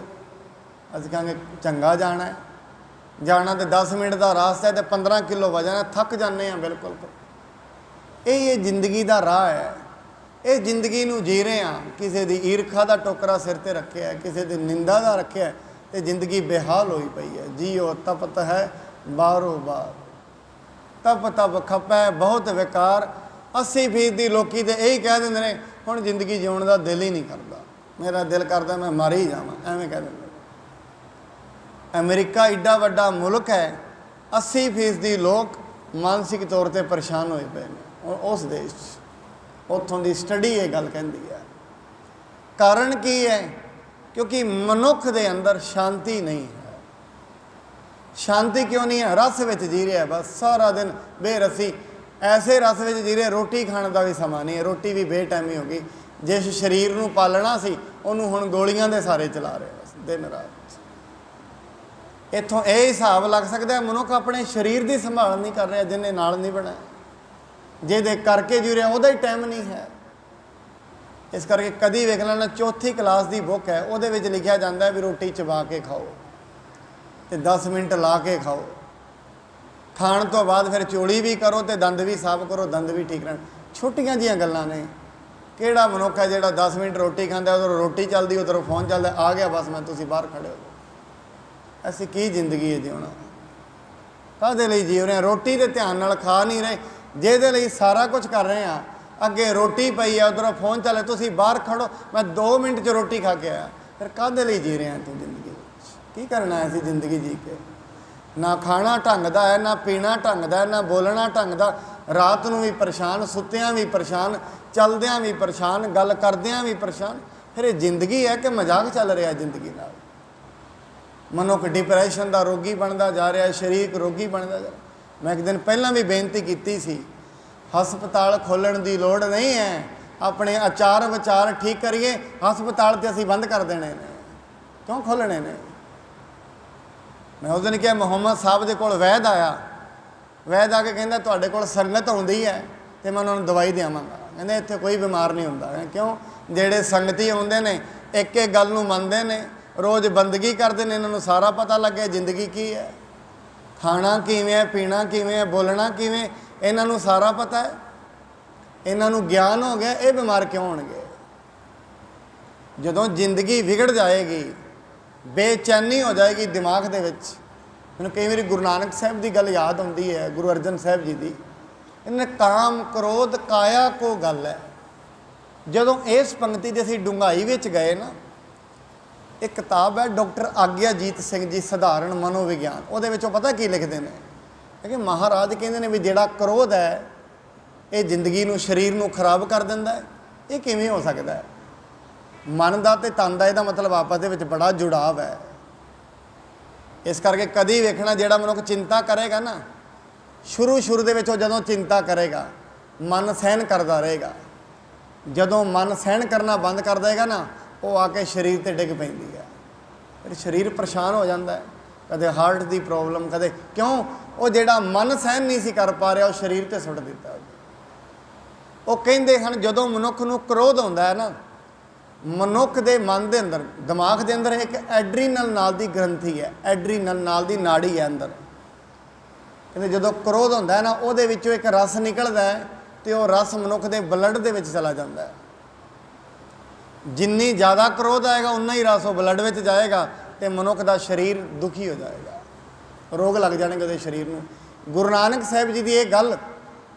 ਅਸੀਂ ਕਹਾਂਗੇ ਚੰਗਾ ਜਾਣਾ ਹੈ। ਜਾਣਾ ਤੇ 10 ਮਿੰਟ ਦਾ ਰਾਸਤਾ ਹੈ ਤੇ 15 ਕਿਲੋ ਵਜਨ ਹੈ, ਥੱਕ ਜਾਂਦੇ ਹਾਂ ਬਿਲਕੁਲ। ਇਹ ਜ਼ਿੰਦਗੀ ਦਾ ਰਾਹ ਹੈ। ਇਹ ਜ਼ਿੰਦਗੀ ਨੂੰ ਜੀ ਰਹੇ ਹਾਂ, ਕਿਸੇ ਦੀ ਈਰਖਾ ਦਾ ਟੋਕਰਾ ਸਿਰ 'ਤੇ ਰੱਖਿਆ, ਕਿਸੇ ਦੀ ਨਿੰਦਾ ਦਾ ਰੱਖਿਆ, ਤੇ ਜ਼ਿੰਦਗੀ ਬੇਹਾਲ ਹੋਈ ਪਈ ਹੈ। ਜੀਓ ਤਪਤ ਹੈ ਬਾਰੋ ਬਾਰ, ਤਪ ਤਪ ਖਪੈ ਬਹੁਤ ਵਿਕਾਰ। 80% ਲੋਕੀ ਤੇ ਇਹੀ ਕਹਿ ਦਿੰਦੇ ਨੇ ਹੁਣ ਜ਼ਿੰਦਗੀ ਜਿਉਣ ਦਾ ਦਿਲ ਹੀ ਨਹੀਂ ਕਰਦਾ, ਮੇਰਾ ਦਿਲ ਕਰਦਾ ਮੈਂ ਮਰ ਹੀ ਜਾਵਾਂ, ਐਵੇਂ ਕਹਿ ਦਿੰਦੇ। ਅਮਰੀਕਾ ਏਡਾ ਵੱਡਾ ਮੁਲਕ ਹੈ, 80% ਲੋਕ ਮਾਨਸਿਕ ਤੌਰ 'ਤੇ ਪਰੇਸ਼ਾਨ ਹੋਏ ਪਏ ਨੇ ਉਸ ਦੇਸ਼ 'ਚ। ਉੱਥੋਂ ਦੀ ਸਟੱਡੀ ਇਹ ਗੱਲ ਕਹਿੰਦੀ ਹੈ। ਕਾਰਨ ਕੀ ਹੈ? ਕਿਉਂਕਿ ਮਨੁੱਖ ਦੇ ਅੰਦਰ ਸ਼ਾਂਤੀ ਨਹੀਂ ਹੈ। ਸ਼ਾਂਤੀ ਕਿਉਂ ਨਹੀਂ ਹੈ? ਰਸ ਵਿੱਚ ਜੀ ਰਿਹਾ ਬਸ ਸਾਰਾ ਦਿਨ ਬੇਰਸੀ, ਐਸੇ ਰਸ ਵਿੱਚ ਜੀ ਰਿਹਾ, ਰੋਟੀ ਖਾਣ ਦਾ ਵੀ ਸਮਾਂ ਨਹੀਂ ਹੈ। ਰੋਟੀ ਵੀ ਬੇਟਾਈਮੀ ਹੋ ਗਈ। ਜਿਸ ਸਰੀਰ ਨੂੰ ਪਾਲਣਾ ਸੀ, ਉਹਨੂੰ ਹੁਣ ਗੋਲੀਆਂ ਦੇ ਸਾਰੇ ਚਲਾ ਰਹੇ ਬਸ ਦਿਨ ਰਾਤ। ਇੱਥੋਂ ਇਹ ਹਿਸਾਬ ਲੱਗ ਸਕਦਾ ਮਨੁੱਖ ਆਪਣੇ ਸਰੀਰ ਦੀ ਸੰਭਾਲ ਨਹੀਂ ਕਰ ਰਿਹਾ, ਜਿਹਨੇ ਨਾਲ ਨਹੀਂ ਬਣਾਇਆ, ਜਿਹਦੇ ਕਰਕੇ ਜੀ ਰਿਹਾ ਉਹਦਾ ਹੀ ਟਾਈਮ ਨਹੀਂ ਹੈ। ਇਸ ਕਰਕੇ ਕਦੀ ਵੇਖ ਲੈਣਾ, 4ਥੀ ਕਲਾਸ ਦੀ ਬੁੱਕ ਹੈ, ਉਹਦੇ ਵਿੱਚ ਲਿਖਿਆ ਜਾਂਦਾ ਵੀ ਰੋਟੀ ਚਬਾ ਕੇ ਖਾਓ ਤੇ 10 ਮਿੰਟ ਲਾ ਕੇ ਖਾਓ। ਖਾਣ ਤੋਂ ਬਾਅਦ ਫਿਰ ਚੋਲੀ ਵੀ ਕਰੋ ਤੇ ਦੰਦ ਵੀ ਸਾਫ਼ ਕਰੋ, ਦੰਦ ਵੀ ਠੀਕ ਰਹਿਣ। ਛੋਟੀਆਂ ਜਿਹੀਆਂ ਗੱਲਾਂ ਨੇ। ਕਿਹੜਾ ਮਨੁੱਖ ਹੈ ਜਿਹੜਾ 10 ਮਿੰਟ ਰੋਟੀ ਖਾਂਦਾ, ਉਧਰੋਂ ਰੋਟੀ ਚੱਲਦੀ, ਉਧਰੋਂ ਫੋਨ ਚੱਲਦਾ, ਆ ਗਿਆ ਬਸ ਮੈਂ, ਤੁਸੀਂ ਬਾਹਰ ਖੜ੍ਹੇ ਹੋ। ਅਸੀਂ ਕੀ ਜ਼ਿੰਦਗੀ ਹੈ ਜਿਉਣਾ? ਕਾਹਦੇ ਲਈ ਜੀ ਰਹੇ ਹਾਂ? ਰੋਟੀ ਦੇ ਧਿਆਨ ਨਾਲ ਖਾ ਨਹੀਂ ਰਹੇ, ਜਿਹਦੇ ਲਈ ਸਾਰਾ ਕੁਝ ਕਰ ਰਹੇ ਹਾਂ ਅੱਗੇ ਰੋਟੀ ਪਈ ਆ, ਉਧਰੋਂ ਫੋਨ ਚੱਲੇ, ਤੁਸੀਂ ਬਾਹਰ ਖੜੋ, ਮੈਂ 2 ਮਿੰਟ 'ਚ ਰੋਟੀ ਖਾ ਕੇ ਆਇਆ। ਫਿਰ ਕਾਹਦੇ ਲਈ ਜੀ ਰਿਹਾ ਤੂੰ ਜ਼ਿੰਦਗੀ ਵਿੱਚ? ਕੀ ਕਰਨਾ ਹੈ ਅਸੀਂ ਜ਼ਿੰਦਗੀ ਜੀ ਕੇ? ਨਾ ਖਾਣਾ ਢੰਗ ਦਾ ਹੈ, ਨਾ ਪੀਣਾ ਢੰਗ ਦਾ ਹੈ, ਨਾ ਬੋਲਣਾ ਢੰਗ ਦਾ। ਰਾਤ ਨੂੰ ਵੀ ਪਰੇਸ਼ਾਨ, ਸੁੱਤਿਆਂ ਵੀ ਪਰੇਸ਼ਾਨ, ਚੱਲਦਿਆਂ ਵੀ ਪਰੇਸ਼ਾਨ, ਗੱਲ ਕਰਦਿਆਂ ਵੀ ਪਰੇਸ਼ਾਨ। ਫਿਰ ਇਹ ਜ਼ਿੰਦਗੀ ਹੈ ਕਿ ਮਜ਼ਾਕ ਚੱਲ ਰਿਹਾ ਜ਼ਿੰਦਗੀ ਨਾਲ? ਮਨੁੱਖ ਡਿਪਰੈਸ਼ਨ ਦਾ ਰੋਗੀ ਬਣਦਾ ਜਾ ਰਿਹਾ, ਸਰੀਰਕ ਰੋਗੀ ਬਣਦਾ ਜਾ ਰਿਹਾ। ਮੈਂ ਇੱਕ ਦਿਨ ਪਹਿਲਾਂ ਵੀ ਬੇਨਤੀ ਕੀਤੀ ਸੀ, ਹਸਪਤਾਲ ਖੋਲ੍ਹਣ ਦੀ ਲੋੜ ਨਹੀਂ ਹੈ, ਆਪਣੇ ਆਚਾਰ ਵਿਚਾਰ ਠੀਕ ਕਰੀਏ। ਹਸਪਤਾਲ ਤੇ ਅਸੀਂ ਬੰਦ ਕਰ ਦੇਣੇ ਨੇ, ਕਿਉਂ ਖੋਲ੍ਹਣੇ ਨੇ? ਮੈਂ ਉਸ ਦਿਨ ਕਿਹਾ, ਮੁਹੰਮਦ ਸਾਹਿਬ ਦੇ ਕੋਲ ਵੈਦ ਆਇਆ, ਵੈਦ ਆ ਕੇ ਕਹਿੰਦਾ ਤੁਹਾਡੇ ਕੋਲ ਸੰਗਤ ਆਉਂਦੀ ਹੈ ਅਤੇ ਮੈਂ ਉਹਨਾਂ ਨੂੰ ਦਵਾਈ ਦੇਵਾਂਗਾ। ਕਹਿੰਦੇ ਇੱਥੇ ਕੋਈ ਬਿਮਾਰ ਨਹੀਂ ਹੁੰਦਾ। ਕਿਉਂ? ਜਿਹੜੇ ਸੰਗਤੀ ਆਉਂਦੇ ਨੇ ਇੱਕ ਇੱਕ ਗੱਲ ਨੂੰ ਮੰਨਦੇ ਨੇ, ਰੋਜ਼ ਬੰਦਗੀ ਕਰਦੇ ਨੇ, ਇਹਨਾਂ ਨੂੰ ਸਾਰਾ ਪਤਾ ਲੱਗਿਆ ਜ਼ਿੰਦਗੀ ਕੀ ਹੈ, ਖਾਣਾ ਕਿਵੇਂ ਹੈ, ਪੀਣਾ ਕਿਵੇਂ ਹੈ, ਬੋਲਣਾ ਕਿਵੇਂ, ਇਹਨਾਂ ਨੂੰ ਸਾਰਾ ਪਤਾ ਹੈ। ਇਹਨਾਂ ਨੂੰ ਗਿਆਨ ਹੋ ਗਿਆ, ਇਹ ਬਿਮਾਰ ਕਿਉਂ ਹੋਣਗੇ? ਜਦੋਂ ਜ਼ਿੰਦਗੀ ਵਿਗੜ ਜਾਏਗੀ, ਬੇਚੈਨੀ ਹੋ ਜਾਏਗੀ ਦਿਮਾਗ ਦੇ ਵਿੱਚ। ਮੈਨੂੰ ਕਈ ਵਾਰੀ ਗੁਰੂ ਨਾਨਕ ਸਾਹਿਬ ਦੀ ਗੱਲ ਯਾਦ ਆਉਂਦੀ ਹੈ, ਗੁਰੂ ਅਰਜਨ ਸਾਹਿਬ ਜੀ ਦੀ। ਇਹਨੇ ਕਾਮ ਕ੍ਰੋਧ ਕਾਇਆ ਕੋ ਗੱਲ ਹੈ। ਜਦੋਂ ਇਸ ਪੰਕਤੀ ਦੇ ਅਸੀਂ ਡੂੰਘਾਈ ਵਿੱਚ ਗਏ ਨਾ, ਇੱਕ ਕਿਤਾਬ ਹੈ ਡਾਕਟਰ ਆਗਿਆਜੀਤ ਸਿੰਘ ਜੀ, ਸਧਾਰਨ ਮਨੋਵਿਗਿਆਨ। ਉਹਦੇ ਵਿੱਚੋਂ ਪਤਾ ਕੀ ਲਿਖਦੇ ਨੇ ਕਿ ਮਹਾਰਾਜ ਕਹਿੰਦੇ ਨੇ ਵੀ ਜਿਹੜਾ ਕ੍ਰੋਧ ਹੈ ਇਹ ਜ਼ਿੰਦਗੀ ਨੂੰ, ਸਰੀਰ ਨੂੰ ਖਰਾਬ ਕਰ ਦਿੰਦਾ ਹੈ। ਇਹ ਕਿਵੇਂ ਹੋ ਸਕਦਾ ਹੈ? ਮਨ ਦਾ ਅਤੇ ਤਨ ਦਾ ਇਹਦਾ ਮਤਲਬ ਆਪਸ ਦੇ ਵਿੱਚ ਬੜਾ ਜੁੜਾਵ ਹੈ। ਇਸ ਕਰਕੇ ਕਦੀ ਵੇਖਣਾ, ਜਿਹੜਾ ਮਨੁੱਖ ਚਿੰਤਾ ਕਰੇਗਾ ਨਾ, ਸ਼ੁਰੂ ਦੇ ਵਿੱਚ ਉਹ ਜਦੋਂ ਚਿੰਤਾ ਕਰੇਗਾ ਮਨ ਸਹਿਣ ਕਰਦਾ ਰਹੇਗਾ। ਜਦੋਂ ਮਨ ਸਹਿਣ ਕਰਨਾ ਬੰਦ ਕਰ ਦੇਗਾ ਨਾ, ਉਹ ਆ ਕੇ ਸਰੀਰ 'ਤੇ ਡਿੱਗ ਪੈਂਦੀ ਹੈ। ਫਿਰ ਸਰੀਰ ਪਰੇਸ਼ਾਨ ਹੋ ਜਾਂਦਾ ਹੈ, ਕਦੇ ਹਾਰਟ ਦੀ ਪ੍ਰੋਬਲਮ, ਕਦੇ ਕਿਉਂ? ਉਹ ਜਿਹੜਾ ਮਨ ਸਹਿਣ ਨਹੀਂ ਸੀ ਕਰ ਪਾ ਰਿਹਾ, ਉਹ ਸਰੀਰ 'ਤੇ ਸੁੱਟ ਦਿੱਤਾ। ਉਹ ਕਹਿੰਦੇ ਹਨ ਜਦੋਂ ਮਨੁੱਖ ਨੂੰ ਕ੍ਰੋਧ ਆਉਂਦਾ ਹੈ ਨਾ, ਮਨੁੱਖ ਦੇ ਮਨ ਦੇ ਅੰਦਰ, ਦਿਮਾਗ ਦੇ ਅੰਦਰ ਇੱਕ ਐਡਰੀਨਲ ਨਾਲ ਦੀ ਗ੍ਰੰਥੀ ਹੈ, ਐਡਰੀਨਲ ਨਾਲ ਦੀ ਨਾੜੀ ਹੈ ਅੰਦਰ। ਕਹਿੰਦੇ ਜਦੋਂ ਕ੍ਰੋਧ ਹੁੰਦਾ ਹੈ ਨਾ, ਉਹਦੇ ਵਿੱਚੋਂ ਇੱਕ ਰਸ ਨਿਕਲਦਾ ਹੈ ਅਤੇ ਉਹ ਰਸ ਮਨੁੱਖ ਦੇ ਬਲੱਡ ਦੇ ਵਿੱਚ ਚਲਾ ਜਾਂਦਾ ਹੈ। ਜਿੰਨੀ ਜ਼ਿਆਦਾ ਕ੍ਰੋਧ ਆਏਗਾ ਉਨਾ ਹੀ ਰਸ ਉਹ ਬਲੱਡ ਵਿੱਚ ਜਾਏਗਾ ਅਤੇ ਮਨੁੱਖ ਦਾ ਸਰੀਰ ਦੁਖੀ ਹੋ ਜਾਏਗਾ, ਰੋਗ ਲੱਗ ਜਾਣਗੇ ਉਹਦੇ ਸਰੀਰ ਨੂੰ। ਗੁਰੂ ਨਾਨਕ ਸਾਹਿਬ ਜੀ ਦੀ ਇਹ ਗੱਲ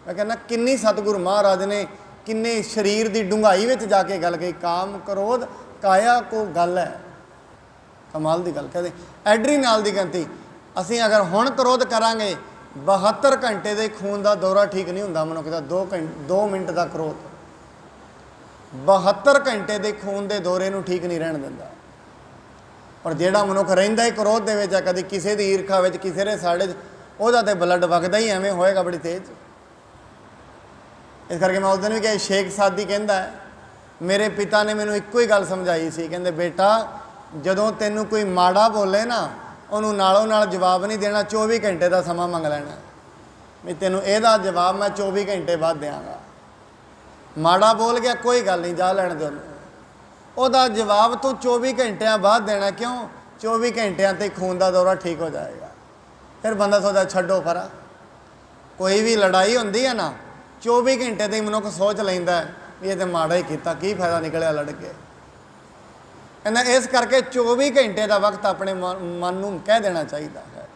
ਮੈਂ ਕਹਿੰਦਾ, ਕਿੰਨੀ ਸਤਿਗੁਰੂ ਮਹਾਰਾਜ ਨੇ ਕਿੰਨੇ ਸਰੀਰ ਦੀ ਡੂੰਘਾਈ ਵਿੱਚ ਜਾ ਕੇ ਗੱਲ ਕਹੀ। ਕਾਮ ਕ੍ਰੋਧ ਕਾਇਆ ਕੋ ਗੱਲ ਹੈ, ਕਮਾਲ ਦੀ ਗੱਲ। ਕਹਿੰਦੇ ਐਡਰੀਨਲ ਦੀ ਗੰਤੀ। ਅਸੀਂ ਅਗਰ ਹੁਣ ਕ੍ਰੋਧ ਕਰਾਂਗੇ, 72 ਘੰਟੇ ਦੇ ਖੂਨ ਦਾ ਦੌਰਾ ਠੀਕ ਨਹੀਂ ਹੁੰਦਾ ਮਨੁੱਖ ਦਾ। 2 ਮਿੰਟ ਦਾ ਕ੍ਰੋਧ 72 ਘੰਟੇ ਦੇ ਖੂਨ ਦੇ ਦੌਰੇ ਨੂੰ ਠੀਕ ਨਹੀਂ ਰਹਿਣ ਦਿੰਦਾ। ਪਰ ਜਿਹੜਾ ਮਨੁੱਖ ਰਹਿੰਦਾ ਹੀ ਕ੍ਰੋਧ ਦੇ ਵਿੱਚ ਆ, ਕਦੇ ਕਿਸੇ ਦੀ ਈਰਖਾ ਵਿੱਚ, ਕਿਸੇ ਦੇ ਸਾੜੇ 'ਚ, ਉਹਦਾ ਤਾਂ ਬਲੱਡ ਵਗਦਾ ਹੀ ਐਵੇਂ ਹੋਏਗਾ ਬੜੀ ਤੇਜ਼। ਇਸ ਕਰਕੇ ਮੈਂ ਉਸ ਦਿਨ ਵੀ ਕਿਹਾ, ਸ਼ੇਖ ਸਾਦੀ ਕਹਿੰਦਾ ਹੈ, ਮੇਰੇ ਪਿਤਾ ਨੇ ਮੈਨੂੰ ਇੱਕੋ ਹੀ ਗੱਲ ਸਮਝਾਈ ਸੀ। ਕਹਿੰਦੇ ਬੇਟਾ, ਜਦੋਂ ਤੈਨੂੰ ਕੋਈ ਮਾੜਾ ਬੋਲੇ ਨਾ, ਉਹਨੂੰ ਨਾਲੋਂ ਨਾਲ ਜਵਾਬ ਨਹੀਂ ਦੇਣਾ, 24 ਘੰਟੇ ਦਾ ਸਮਾਂ ਮੰਗ ਲੈਣਾ ਵੀ ਤੈਨੂੰ ਇਹਦਾ ਜਵਾਬ ਮੈਂ 24 ਘੰਟੇ ਬਾਅਦ ਦਿਆਂਗਾ। ਮਾੜਾ ਬੋਲ ਗਿਆ, ਕੋਈ ਗੱਲ ਨਹੀਂ, ਜਾ ਲੈਣ ਦੇ ਉਹਨੂੰ, ਉਹਦਾ ਜਵਾਬ ਤੂੰ 24 ਘੰਟਿਆਂ ਬਾਅਦ ਦੇਣਾ। ਕਿਉਂ? 24 ਘੰਟਿਆਂ 'ਤੇ ਖੂਨ ਦਾ ਦੌਰਾ ਠੀਕ ਹੋ ਜਾਏਗਾ। ਫਿਰ ਬੰਦਾ ਸੋਚਦਾ ਛੱਡੋ ਪਰਾਂ। ਕੋਈ ਵੀ ਲੜਾਈ ਹੁੰਦੀ ਹੈ ਨਾ, 24 ਘੰਟੇ 'ਤੇ ਮਨੁੱਖ ਸੋਚ ਲੈਂਦਾ ਵੀ ਇਹ ਤਾਂ ਮਾੜਾ ਹੀ ਕੀਤਾ, ਕੀ ਫਾਇਦਾ ਨਿਕਲਿਆ ਲੜ ਕੇ। ਕਹਿੰਦਾ ਇਸ ਕਰਕੇ 24 ਘੰਟੇ ਦਾ ਵਕਤ ਆਪਣੇ ਮਨ ਨੂੰ ਕਹਿ ਦੇਣਾ ਚਾਹੀਦਾ ਹੈ।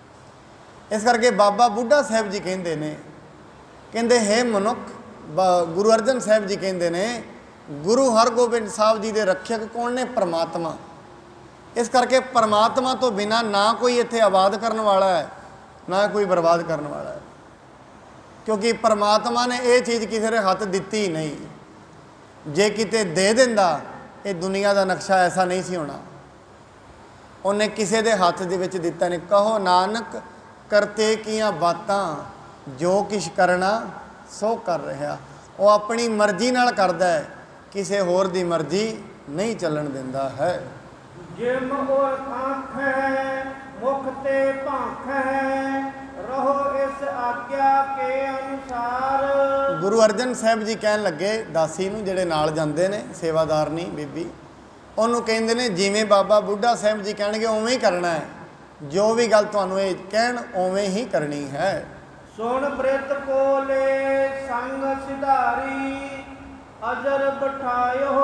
ਇਸ ਕਰਕੇ ਬਾਬਾ ਬੁੱਢਾ ਸਾਹਿਬ ਜੀ ਕਹਿੰਦੇ ਨੇ, ਕਹਿੰਦੇ ਹੈ ਮਨੁੱਖ, ਗੁਰੂ ਅਰਜਨ ਸਾਹਿਬ ਜੀ ਕਹਿੰਦੇ ਨੇ, ਗੁਰੂ ਹਰਗੋਬਿੰਦ ਸਾਹਿਬ ਜੀ ਦੇ ਰੱਖਿਅਕ ਕੌਣ ਨੇ? ਪਰਮਾਤਮਾ। ਇਸ ਕਰਕੇ ਪਰਮਾਤਮਾ ਤੋਂ ਬਿਨਾਂ ਨਾ ਕੋਈ ਇੱਥੇ ਆਬਾਦ ਕਰਨ ਵਾਲਾ ਹੈ, ਨਾ ਕੋਈ ਬਰਬਾਦ ਕਰਨ ਵਾਲਾ ਹੈ। ਕਿਉਂਕਿ ਪਰਮਾਤਮਾ ਨੇ ਇਹ ਚੀਜ਼ ਕਿਸੇ ਦੇ ਹੱਥ ਦਿੱਤੀ ਹੀ ਨਹੀਂ। ਜੇ ਕਿਤੇ ਦੇ ਦਿੰਦਾ, ਇਹ ਦੁਨੀਆ ਦਾ ਨਕਸ਼ਾ ਐਸਾ ਨਹੀਂ ਸੀ ਹੋਣਾ। ਉਹਨੇ ਕਿਸੇ ਦੇ ਹੱਥ ਦੇ ਵਿੱਚ ਦਿੱਤਾ ਨਹੀਂ। ਕਹੋ ਨਾਨਕ ਕਰਤੇ ਕੀਆਂ ਬਾਤਾਂ, ਜੋ ਕਿਛ ਕਰਨਾ ਸੋ ਕਰ ਰਿਹਾ। ਉਹ ਆਪਣੀ ਮਰਜ਼ੀ ਨਾਲ ਕਰਦਾ ਹੈ, ਕਿਸੇ ਹੋਰ ਦੀ ਮਰਜ਼ੀ ਨਹੀਂ ਚੱਲਣ ਦਿੰਦਾ ਹੈ। ਜਿਮ ਔਰ ਆਂਖ ਹੈ, ਮੁਖ ਤੇ ਭਾਂਖ ਹੈ, ਰਹੋ ਇਸ ਆਗਿਆ ਕੇ ਅਨੁਸਾਰ। ਗੁਰੂ ਅਰਜਨ ਸਾਹਿਬ ਜੀ ਕਹਿਣ ਲੱਗੇ ਦਾਸੀ ਨੂੰ, ਜਿਹੜੇ ਨਾਲ ਜਾਂਦੇ ਨੇ, ਸੇਵਾਦਾਰਨੀ ਬੀਬੀ, ਉਹਨੂੰ ਕਹਿੰਦੇ ਨੇ ਜਿਵੇਂ ਬਾਬਾ ਬੁੱਢਾ ਸਾਹਿਬ ਜੀ ਕਹਿਣਗੇ ਉਵੇਂ ਹੀ ਕਰਨਾ ਹੈ। ਜੋ ਵੀ ਗੱਲ ਤੁਹਾਨੂੰ ਇਹ ਕਹਿਣ ਉਵੇਂ ਹੀ ਕਰਨੀ ਹੈ। ਸੁਣ ਬ੍ਰਿਤ ਕੋਲੇ ਸੰਗ ਸਿਧਾਰੀ, ਅਜਰ ਬਿਠਾਇਓ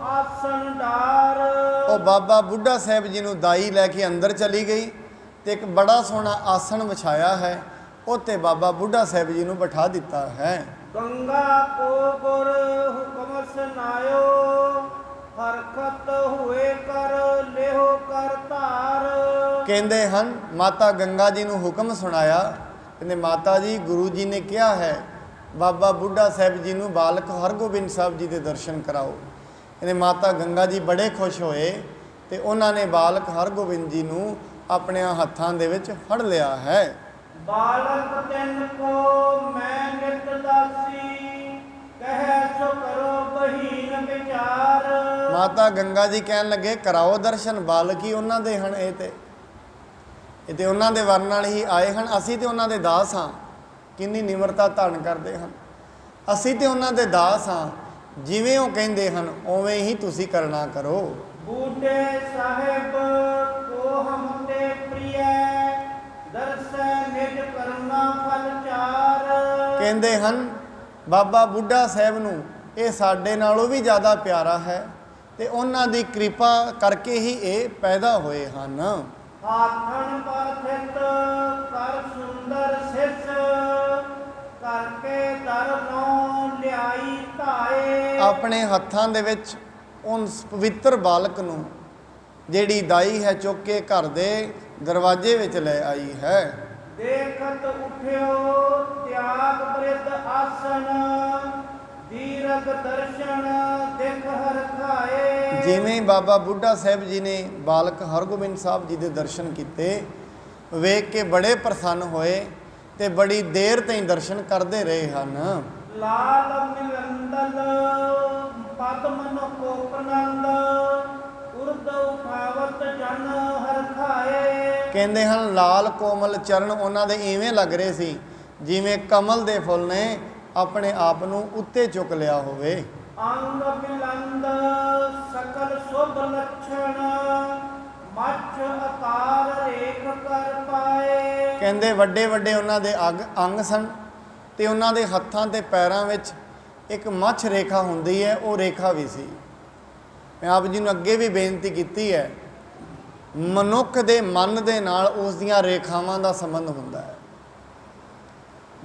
ਆਸਨ ਡਾਰ। ਉਹ ਬਾਬਾ ਬੁੱਢਾ ਸਾਹਿਬ ਜੀ ਨੂੰ ਦਾਈ ਲੈ ਕੇ ਅੰਦਰ ਚਲੀ ਗਈ ਅਤੇ ਇੱਕ ਬੜਾ ਸੋਹਣਾ ਆਸਣ ਵਿਛਾਇਆ ਹੈ, ਉੱਤੇ ਬਾਬਾ ਬੁੱਢਾ ਸਾਹਿਬ ਜੀ ਨੂੰ ਬਿਠਾ ਦਿੱਤਾ ਹੈ। ਗੰਗਾ ਕੋ ਗੁਰ ਹੁਕਮ ਸੁਨਾਇਓ ਹਰਕਤ ਹੋਏ ਕਰ ਲਿਹੋ ਕਰ ਧਾਰ। ਕਹਿੰਦੇ ਹਨ ਮਾਤਾ ਗੰਗਾ ਜੀ ਨੂੰ ਹੁਕਮ ਸੁਣਾਇਆ, ਕਹਿੰਦੇ ਮਾਤਾ ਜੀ ਗੁਰੂ ਜੀ ਨੇ ਕਿਹਾ ਹੈ ਬਾਬਾ ਬੁੱਢਾ ਸਾਹਿਬ ਜੀ ਨੂੰ ਬਾਲਕ ਹਰਗੋਬਿੰਦ ਸਾਹਿਬ ਜੀ ਦੇ ਦਰਸ਼ਨ ਕਰਾਓ। ਕਹਿੰਦੇ ਮਾਤਾ ਗੰਗਾ ਜੀ ਬੜੇ ਖੁਸ਼ ਹੋਏ ਤੇ ਉਹਨਾਂ ਨੇ ਬਾਲਕ ਹਰਗੋਬਿੰਦ ਜੀ ਨੂੰ ਆਪਣੇ ਹੱਥਾਂ ਦੇ ਵਿੱਚ ਫੜ ਲਿਆ ਹੈ। ਬਾਲਕ ਤਿਨ ਕੋ ਮੈਂ ਨਿਤ ਦਾਸੀ ਕਹਿ ਸੋ ਕਰੋ ਬਹੀਨ ਵਿਚਾਰ। ਮਾਤਾ ਗੰਗਾ ਜੀ ਕਹਿਣ ਲੱਗੇ ਕਰਾਓ ਦਰਸ਼ਨ, ਬਾਲਕ ਹੀ ਉਹਨਾਂ ਦੇ ਹਨ, ਇਹ ਤੇ ਉਹਨਾਂ ਦੇ ਵਰਨ ਨਾਲ ਹੀ ਆਏ ਹਨ, ਅਸੀਂ ਤੇ ਉਹਨਾਂ ਦੇ ਦਾਸ ਹਾਂ। ਕਿੰਨੀ ਨਿਮਰਤਾ ਧਾਰਨ ਕਰਦੇ ਹਨ। ਅਸੀਂ ਤੇ ਉਹਨਾਂ ਦੇ ਦਾਸ ਹਾਂ, ਜਿਵੇਂ ਉਹ ਕਹਿੰਦੇ ਹਨ ਉਵੇਂ ਹੀ ਤੁਸੀਂ ਕਰਨਾ ਕਰੋ। ਬੂਢੇ ਸਾਹਿਬ ਕੋ ਹਮ ਤੇ ਪ੍ਰਿਯ ਦਰਸੈ ਨਿਜ ਕਰਨਾ ਫਲ ਚਾਰ। ਕਹਿੰਦੇ ਹਨ ਬਾਬਾ ਬੁੱਢਾ ਸਾਹਿਬ ਨੂੰ ਇਹ ਸਾਡੇ ਨਾਲੋਂ ਵੀ ਜ਼ਿਆਦਾ ਪਿਆਰਾ ਹੈ ਤੇ ਉਹਨਾਂ ਦੀ ਕਿਰਪਾ ਕਰਕੇ ਹੀ ਇਹ ਪੈਦਾ ਹੋਏ ਹਨ। ਆਥਣ ਪਰ ਥਿਤ ਕਰ ਸੁੰਦਰ ਸਿਸ ਕਰਕੇ ਦਰ ਨੋ ਲਿਆਈ ਧਾਏ। ਆਪਣੇ ਹੱਥਾਂ ਦੇ ਵਿੱਚ ਉਸ ਪਵਿੱਤਰ ਬਾਲਕ ਨੂੰ ਜਿਹੜੀ ਦਾਈ ਹੈ ਚੁੱਕ ਕੇ ਘਰ ਦੇ ਦਰਵਾਜ਼ੇ ਵਿੱਚ ਲੈ ਆਈ ਹੈ। ਦੇਖਤ ਉਠਿਓ ਤਿਆਗ ਬ੍ਰਿਧ ਆਸਨ ਦੀਰਘ ਦਰਸ਼ਨ ਦੇਖ ਹਰ ਖਾਏ। ਜਿਵੇਂ ਬਾਬਾ ਬੁੱਢਾ ਸਾਹਿਬ ਜੀ ਨੇ ਬਾਲਕ ਹਰਗੋਬਿੰਦ ਸਾਹਿਬ ਜੀ ਦੇ ਦਰਸ਼ਨ ਕੀਤੇ, ਵੇਖ ਕੇ ਬੜੇ ਪ੍ਰਸੰਨ ਹੋਏ ਤੇ ਬੜੀ ਦੇਰ ਤਾਈਂ ਦਰਸ਼ਨ ਕਰਦੇ ਰਹੇ ਹਨ। ਲਾਲ ਮਿਲੰਦਲ ਪਦਮਨ ਕੋਪਨੰਦ ਉਰਦ ਉਠਾਵਤ ਜਨ ਹਰ ਖਾਏ। ਕਹਿੰਦੇ ਹਨ ਲਾਲ ਕੋਮਲ ਚਰਨ ਉਹਨਾਂ ਦੇ ਇਵੇਂ ਲੱਗ ਰਹੇ ਸੀ ਜਿਵੇਂ ਕਮਲ ਦੇ ਫੁੱਲ ਨੇ ਆਪਣੇ ਆਪ ਨੂੰ ਉੱਤੇ ਚੁੱਕ ਲਿਆ ਹੋਵੇ। ਅੰਗ ਬਿਲੰਦ ਸਕਲ ਸੁਭ ਲਛਣ ਮੱਛ ਆਕਾਰ ਰੇਖ ਕਰ ਪਾਏ। ਕਹਿੰਦੇ ਵੱਡੇ ਵੱਡੇ ਉਹਨਾਂ ਦੇ ਅੰਗ ਸਨ ਤੇ ਉਹਨਾਂ ਦੇ ਹੱਥਾਂ ਤੇ ਪੈਰਾਂ ਵਿੱਚ ਇੱਕ ਮੱਛ ਰੇਖਾ ਹੁੰਦੀ ਹੈ, ਉਹ ਰੇਖਾ ਵੀ ਸੀ। ਮੈਂ ਆਪ ਜੀ ਨੂੰ ਅੱਗੇ ਵੀ ਬੇਨਤੀ ਕੀਤੀ ਹੈ, ਮਨੁੱਖ ਦੇ ਮਨ ਦੇ ਨਾਲ ਉਸ ਦੀਆਂ ਰੇਖਾਵਾਂ ਦਾ ਸੰਬੰਧ ਹੁੰਦਾ ਹੈ।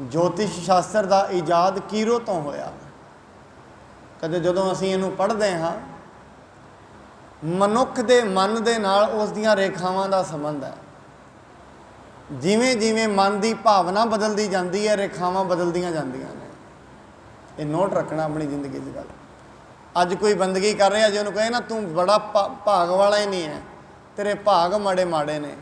ਜੋਤਿਸ਼ ਸ਼ਾਸਤਰ ਦਾ ਇਜਾਦ ਕੀਰੋ ਤੋਂ ਹੋਇਆ। ਕਦੇ ਜਦੋਂ ਅਸੀਂ ਇਹਨੂੰ ਪੜ੍ਹਦੇ ਹਾਂ, ਮਨੁੱਖ ਦੇ ਮਨ ਦੇ ਨਾਲ ਉਸ ਦੀਆਂ ਰੇਖਾਵਾਂ ਦਾ ਸੰਬੰਧ ਹੈ। ਜਿਵੇਂ ਜਿਵੇਂ ਮਨ ਦੀ ਭਾਵਨਾ ਬਦਲਦੀ ਜਾਂਦੀ ਹੈ, ਰੇਖਾਵਾਂ ਬਦਲਦੀਆਂ ਜਾਂਦੀਆਂ ਨੇ। ਇਹ ਨੋਟ ਰੱਖਣਾ ਆਪਣੀ ਜ਼ਿੰਦਗੀ ਦੀ ਗੱਲ। ਅੱਜ ਕੋਈ ਬੰਦਗੀ ਕਰ ਰਿਹਾ, ਜੇ ਉਹਨੂੰ ਕਹੇ ਨਾ ਤੂੰ ਬੜਾ ਭਾਗ ਵਾਲਾ ਹੀ ਨਹੀਂ ਹੈ, ਤੇਰੇ ਭਾਗ ਮਾੜੇ ਮਾੜੇ ਨੇ,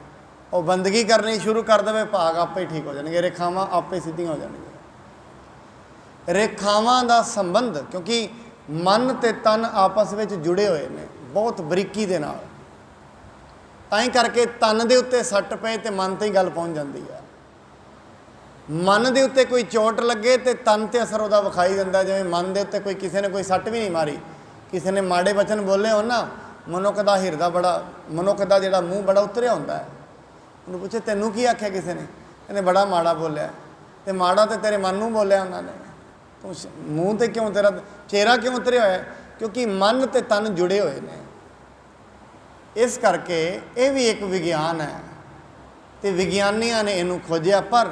ਉਹ ਬੰਦਗੀ ਕਰਨੀ ਸ਼ੁਰੂ ਕਰ ਦੇਵੇ, ਭਾਗ ਆਪੇ ਠੀਕ ਹੋ ਜਾਣਗੇ, ਰੇਖਾਵਾਂ ਆਪੇ ਸਿੱਧੀਆਂ ਹੋ ਜਾਣਗੀਆਂ। ਰੇਖਾਵਾਂ ਦਾ ਸੰਬੰਧ, ਕਿਉਂਕਿ ਮਨ ਤੇ ਤਨ ਆਪਸ ਵਿੱਚ ਜੁੜੇ ਹੋਏ ਨੇ ਬਹੁਤ ਬਰੀਕੀ ਦੇ ਨਾਲ, ਤਾਂ ਹੀ ਕਰਕੇ ਤਨ ਦੇ ਉੱਤੇ ਸੱਟ ਪਏ ਤੇ ਮਨ ਤੇ ਹੀ ਗੱਲ ਪਹੁੰਚ ਜਾਂਦੀ ਹੈ। ਮਨ ਦੇ ਉੱਤੇ ਕੋਈ ਚੋਟ ਲੱਗੇ ਤੇ ਤਨ ਤੇ ਅਸਰ ਉਹਦਾ ਵਿਖਾਈ ਦਿੰਦਾ। ਜਿਵੇਂ ਮਨ ਦੇ ਉੱਤੇ ਕਿਸੇ ਨੇ ਕੋਈ ਸੱਟ ਵੀ ਨਹੀਂ ਮਾਰੀ, ਕਿਸੇ ਨੇ ਮਾੜੇ ਬਚਨ ਬੋਲੇ ਹੋ ਨਾ, ਮਨੁੱਖ ਦਾ ਹਿਰਦਾ ਬੜਾ, ਮਨੁੱਖ ਦਾ ਜਿਹੜਾ ਮੂੰਹ ਬੜਾ ਉਤਰਿਆ ਹੁੰਦਾ ਹੈ। ਉਹਨੂੰ ਪੁੱਛੇ ਤੈਨੂੰ ਕੀ ਆਖਿਆ ਕਿਸੇ ਨੇ, ਇਹਨੇ ਬੜਾ ਮਾੜਾ ਬੋਲਿਆ, ਤੇ ਮਾੜਾ ਤੇ ਤੇਰੇ ਮਨ ਨੂੰ ਬੋਲਿਆ ਉਹਨਾਂ ਨੇ, ਤੂੰ ਮੂੰਹ ਤੇ ਕਿਉਂ, ਤੇਰਾ ਚਿਹਰਾ ਕਿਉਂ ਉਤਰਿਆ ਹੋਇਆ? ਕਿਉਂਕਿ ਮਨ ਤੇ ਤਨ ਜੁੜੇ ਹੋਏ ਨੇ। ਇਸ ਕਰਕੇ ਇਹ ਵੀ ਇੱਕ ਵਿਗਿਆਨ ਹੈ ਤੇ ਵਿਗਿਆਨੀਆਂ ਨੇ ਇਹਨੂੰ ਖੋਜਿਆ। ਪਰ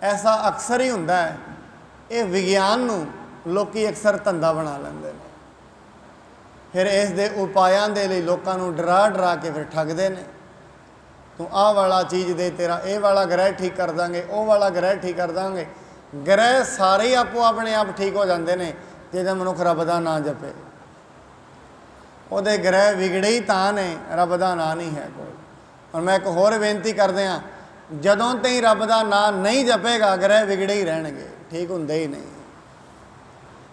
ਐਸਾ ਅਕਸਰ ਹੀ ਹੁੰਦਾ ਹੈ, ਇਹ ਵਿਗਿਆਨ ਨੂੰ ਲੋਕੀ ਅਕਸਰ ਧੰਦਾ ਬਣਾ ਲੈਂਦੇ ਨੇ। ਫਿਰ ਇਸ ਦੇ ਉਪਾਇਆਂ ਦੇ ਲਈ ਲੋਕਾਂ ਨੂੰ ਡਰਾ ਡਰਾ ਕੇ ਫਿਰ ਠੱਗਦੇ ਨੇ। ਤੂੰ ਆਹ ਵਾਲਾ ਚੀਜ਼ ਦੇ, ਤੇਰਾ ਇਹ ਵਾਲਾ ਗ੍ਰਹਿ ਠੀਕ ਕਰ ਦਾਂਗੇ, ਉਹ ਵਾਲਾ ਗ੍ਰਹਿ ਠੀਕ ਕਰ ਦਾਂਗੇ। ਗ੍ਰਹਿ ਸਾਰੇ ਹੀ ਆਪੋ ਆਪਣੇ ਆਪ ਠੀਕ ਹੋ ਜਾਂਦੇ ਨੇ ਜਿਹਦਾ ਮਨੁੱਖ ਰੱਬ ਦਾ ਨਾਂ ਜਪੇ। ਉਹਦੇ ਗ੍ਰਹਿ ਵਿਗੜੇ ਹੀ ਤਾਂ ਨੇ, ਰੱਬ ਦਾ ਨਾਂ ਨਹੀਂ ਹੈ ਕੋਈ। ਹੁਣ ਮੈਂ ਇੱਕ ਹੋਰ ਬੇਨਤੀ ਕਰਦੇ ਹਾਂ, ਜਦੋਂ ਤਾਈਂ ਰੱਬ ਦਾ ਨਾਂ ਨਹੀਂ ਜਪੇਗਾ ਗ੍ਰਹਿ ਵਿਗੜੇ ਹੀ ਰਹਿਣਗੇ, ਠੀਕ ਹੁੰਦੇ ਹੀ ਨਹੀਂ।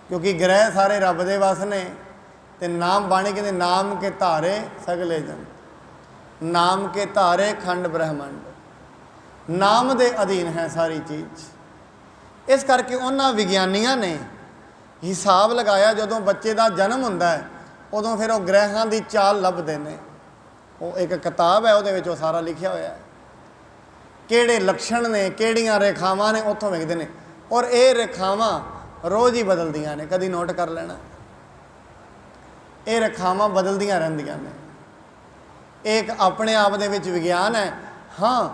ਕਿਉਂਕਿ ਗ੍ਰਹਿ ਸਾਰੇ ਰੱਬ ਦੇ ਵਸ ਨੇ। ਤੇ ਨਾਮ ਬਾਣੀ ਕਹਿੰਦੇ ਨਾਮ ਕੇ ਧਾਰੇ ਸਗਲੇ ਜਨ, ਨਾਮ ਕੇ ਧਾਰੇ ਖੰਡ ਬ੍ਰਹਮੰਡ। ਨਾਮ ਦੇ ਅਧੀਨ ਹੈ ਸਾਰੀ ਚੀਜ਼। ਇਸ ਕਰਕੇ ਉਹਨਾਂ ਵਿਗਿਆਨੀਆਂ ਨੇ ਹਿਸਾਬ ਲਗਾਇਆ, ਜਦੋਂ ਬੱਚੇ ਦਾ ਜਨਮ ਹੁੰਦਾ ਹੈ ਉਦੋਂ ਫਿਰ ਉਹ ਗ੍ਰਹਿਾਂ ਦੀ ਚਾਲ ਲੱਭਦੇ ਨੇ। ਉਹ ਇੱਕ ਕਿਤਾਬ ਹੈ, ਉਹਦੇ ਵਿੱਚ ਉਹ ਸਾਰਾ ਲਿਖਿਆ ਹੋਇਆ ਹੈ, ਕਿਹੜੇ ਲੱਛਣ ਨੇ, ਕਿਹੜੀਆਂ ਰੇਖਾਵਾਂ ਨੇ, ਉੱਥੋਂ ਵੇਖਦੇ ਨੇ। ਔਰ ਇਹ ਰੇਖਾਵਾਂ ਰੋਜ਼ ਹੀ ਬਦਲਦੀਆਂ ਨੇ, ਕਦੀ ਨੋਟ ਕਰ ਲੈਣਾ। ਇਹ ਰੇਖਾਵਾਂ ਬਦਲਦੀਆਂ ਰਹਿੰਦੀਆਂ ਨੇ। ਇਹ ਇੱਕ ਆਪਣੇ ਆਪ ਦੇ ਵਿੱਚ ਵਿਗਿਆਨ ਹੈ। ਹਾਂ,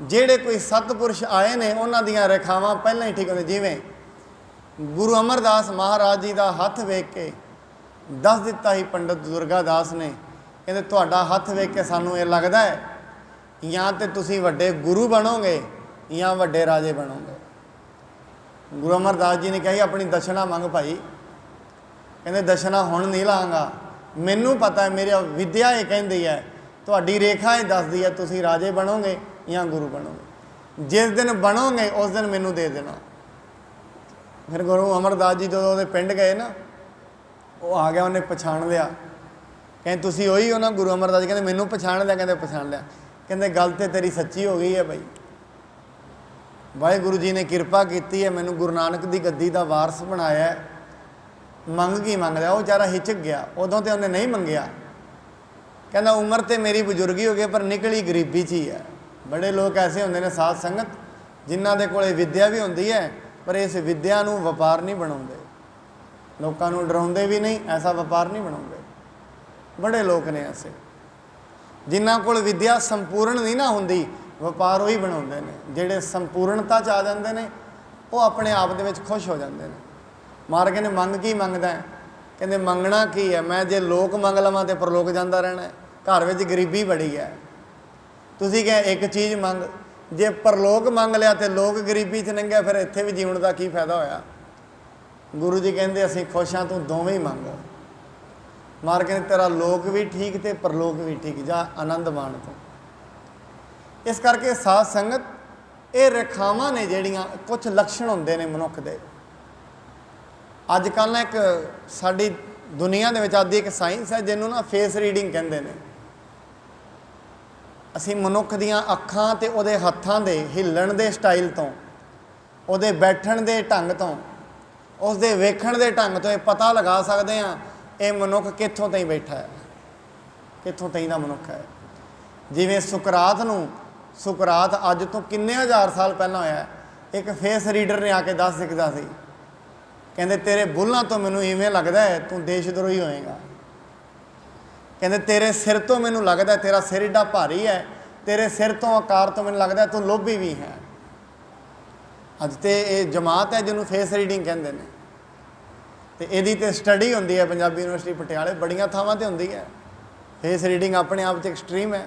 ਜਿਹੜੇ ਕੋਈ ਸਤਿਪੁਰਸ਼ ਆਏ ਨੇ ਉਹਨਾਂ ਦੀਆਂ ਰੇਖਾਵਾਂ ਪਹਿਲਾਂ ਹੀ ਠੀਕ ਹੁੰਦੀਆਂ। ਜਿਵੇਂ गुरु अमरदास महाराज जी का हथ वेख के दस दिता ही पंडित दुर्गादास ने, कहते तुहाडा हथ वेख के सानू ये लगता है या तो तुसी वड्डे गुरु बनोगे या वड्डे राजे बनोगे। गुरु अमरदास जी ने कहा अपनी दक्षिणा मंग भाई, कहते दक्षिणा हुण नहीं लाँगा, मैनू पता है मेरी विद्या ये कहती है, तुहाडी रेखा ये दसदी है तुसी राजे बनोगे या गुरु बनोगे। जिस दिन बनोगे उस दिन मैनू दे देना। फिर गुरु अमरदास जी जो पिंड गए ना, वो आ गया, उन्हें पछाण लिया, कहते तुसी वही हो ना। गुरु अमरदास जी कहते मैनू पछाण लिया, कहते पछाण लिया, कहते गल तो तेरी सच्ची हो गई है भाई, वाहिगुरु जी ने किरपा की है, मैनू गुरु नानक की गद्दी का वारस बनाया है, मंग की मंग लिया। वो बेचारा हिचक गया, उदों तो उन्हें नहीं मंगया, कहना उम्र तो मेरी बजुर्गी हो गई पर निकली गरीबी च ही है। बड़े लोग ऐसे होंगे ने साध संगत जिन्हों के कोल विद्या भी होंगी है पर इस विद्या नूं वपार नहीं बनाते, लोगों नूं डराउंदे भी नहीं, ऐसा वपार नहीं बनाते। बड़े लोग ने ऐसे जिन्हों कोल विद्या संपूर्ण नहीं ना होंदी, वपार वही बनाते हैं। जिहड़े संपूर्णता च आ जाते हैं वो अपने आप दे विच खुश हो जाते हैं। मार कहने मंग की मंगदा है, कहते मंगना की है, मैं जे लोक मंग लवां तो परलोक जाता रहना है, घर में गरीबी बड़ी है। तुसीं कहे एक चीज़ मंग, जे परलोक मंग लिया तो लोक गरीबी च लंघिया, फिर इत्थे भी जीवन का की फायदा होया। गुरु जी कहते असीं खुश हाँ, तू दोवें ही मंग। मार कहते तेरा लोक भी ठीक तो परलोक भी ठीक, जा आनंद माण तू। इस करके साध संगत ये रेखावां ने जिहड़ियां कुछ लक्षण हुंदे ने मनुख दे। अजकल ना एक साडी दुनिया दे विच आदी एक साइंस है जिन्हों ना फेस रीडिंग कहंदे ने। असीं मनुख दियां अखां ते उहदे हत्थां दे हिलण दे स्टाइल तो, उहदे बैठण दे ढंग तो, उसदे वेखण दे ढंग तो ये पता लगा सकते हैं ये मनुख कित्थों ताईं बैठा है, कित्थों ताईं दा मनुख है। जिवें सुकरात अज तो किन्ने हज़ार साल पहला होया, एक फेस रीडर ने आके दस सकता सी, कहते तेरे बुल्लां तो मैनू इवें लगता है तू देशद्रोही होएगा, कहते तेरे सिर तो मैनू लगता है तेरा सिर एडा भारी है, तेरे सिर तो आकार तो मैनू लगता है तू लोभी भी है। अज तो ये जमात है जिन्होंने फेस रीडिंग कहते हैं, तो यदी तो स्टडी होंदी है पंजाबी यूनिवर्सिटी पटियाले, बड़ियां थावां ते होंदी है। फेस रीडिंग अपने आप च एक्सट्रीम है।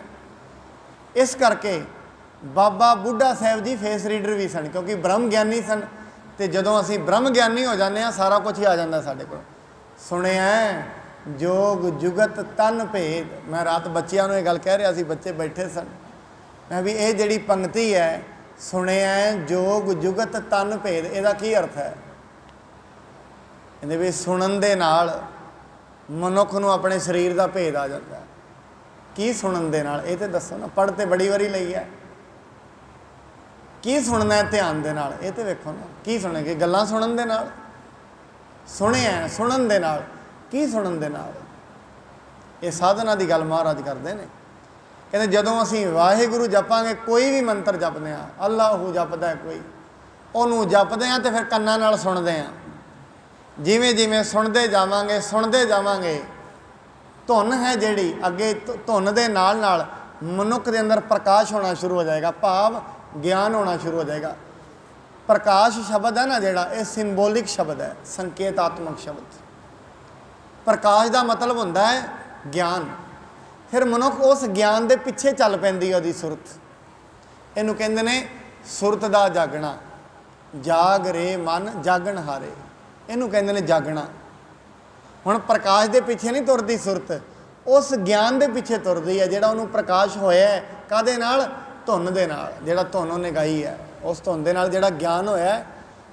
इस करके बाबा बुढ़ा साहब जी फेस रीडर भी सन, क्योंकि ब्रह्म ज्ञानी सन। तो जदों असीं ब्रह्म ज्ञानी हो जाते हैं सारा कुछ ही आ जाता साढ़े को। सुनिया जोग जुगत तन भेद, मैं रात बच्चों को यह गल कह रहा सी, बच्चे बैठे सन, मैं भी ये जिहड़ी पंक्ति है सुनिया जोग जुगत तन भेद, इसदा की अर्थ है? कहते भी सुनन दे नाल मनुख नूं अपने शरीर का भेद आ जाता है। की सुनन दे नाल? ये तो दसो ना, पढ़ तो बड़ी वारी लई है, की सुनना है ध्यान दे नाल? ये तो वेखो ना, की सुने कि गल्लां सुनन दे नाल? सुनिया सुनन दे नाल, की सुनन दे नाल? ये साधना की गल महाराज करते हैं। कहते जदों असीं वाहिगुरू जपांगे, कोई भी मंत्र जपदे आ, अल्लाहू जपदा है कोई, उहनूं जपदे आ तो फिर कन्नां नाल सुणदे आ। जिवें जिवें सुणदे जावांगे धुन है जिहड़ी अगे, धुन दे नाल नाल मनुख दे अंदर प्रकाश होना शुरू हो जाएगा, भाव ज्ञान होना शुरू हो जाएगा। प्रकाश शब्द है ना जिहड़ा, ये सिंबोलिक शब्द है, संकेतात्मक शब्द। प्रकाश का मतलब होंदा है ज्ञान। फिर मनुख उस ज्ञान के पिछे चल पैंदी है, उहदी सुरत। इहनूं कहंदे ने सुरत का जागना, जाग रे मन जागण हारे, इहनूं कहंदे ने जागना। हुण प्रकाश के पिछे नहीं तुरदी सुरत, उस ज्ञान के पिछे तुरदी है जिहड़ा उहनूं प्रकाश होया है। काहदे नाल? धुन दे नाल, जिहड़ा धुन उहने गाई है, उस धुन दे नाल जिहड़ा ज्ञान होया है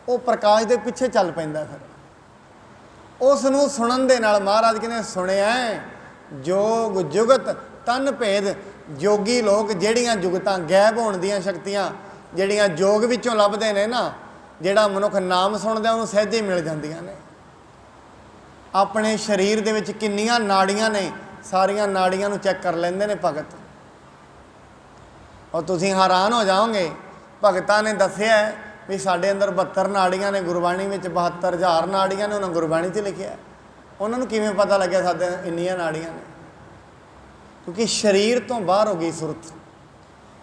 वो प्रकाश के पिछे चल पैंदा। फिर उसनूं सुनन दे नाल महाराज कहंदे सुनिया जोग जुगत तन भेद। जोगी लोग जिहड़ियां जुगतां गैब होण दीयां शक्तियां जिहड़ियां जोग विचों लभदे ने ना, जिहड़ा मनुख नाम सुणदा उहनूं सहजे मिल जांदियां ने। अपने शरीर दे विच किन्नियां नाड़ियां ने, सारियां नाड़ियां नूं चैक कर लैंदे ने भगत। और तुसीं हैरान हो जाओगे, भगतां ने दस्सिया भी साडे अंदर 72 नाड़ियां ने, गुरबाणी में 72,000 नाड़ियां ने, उन्होंने गुरबाणी च लिखिया। उन्होंने किवें पता लग्या साडे इन्नियां नाड़ियां ने? क्योंकि शरीर तो बाहर हो गई सुरत,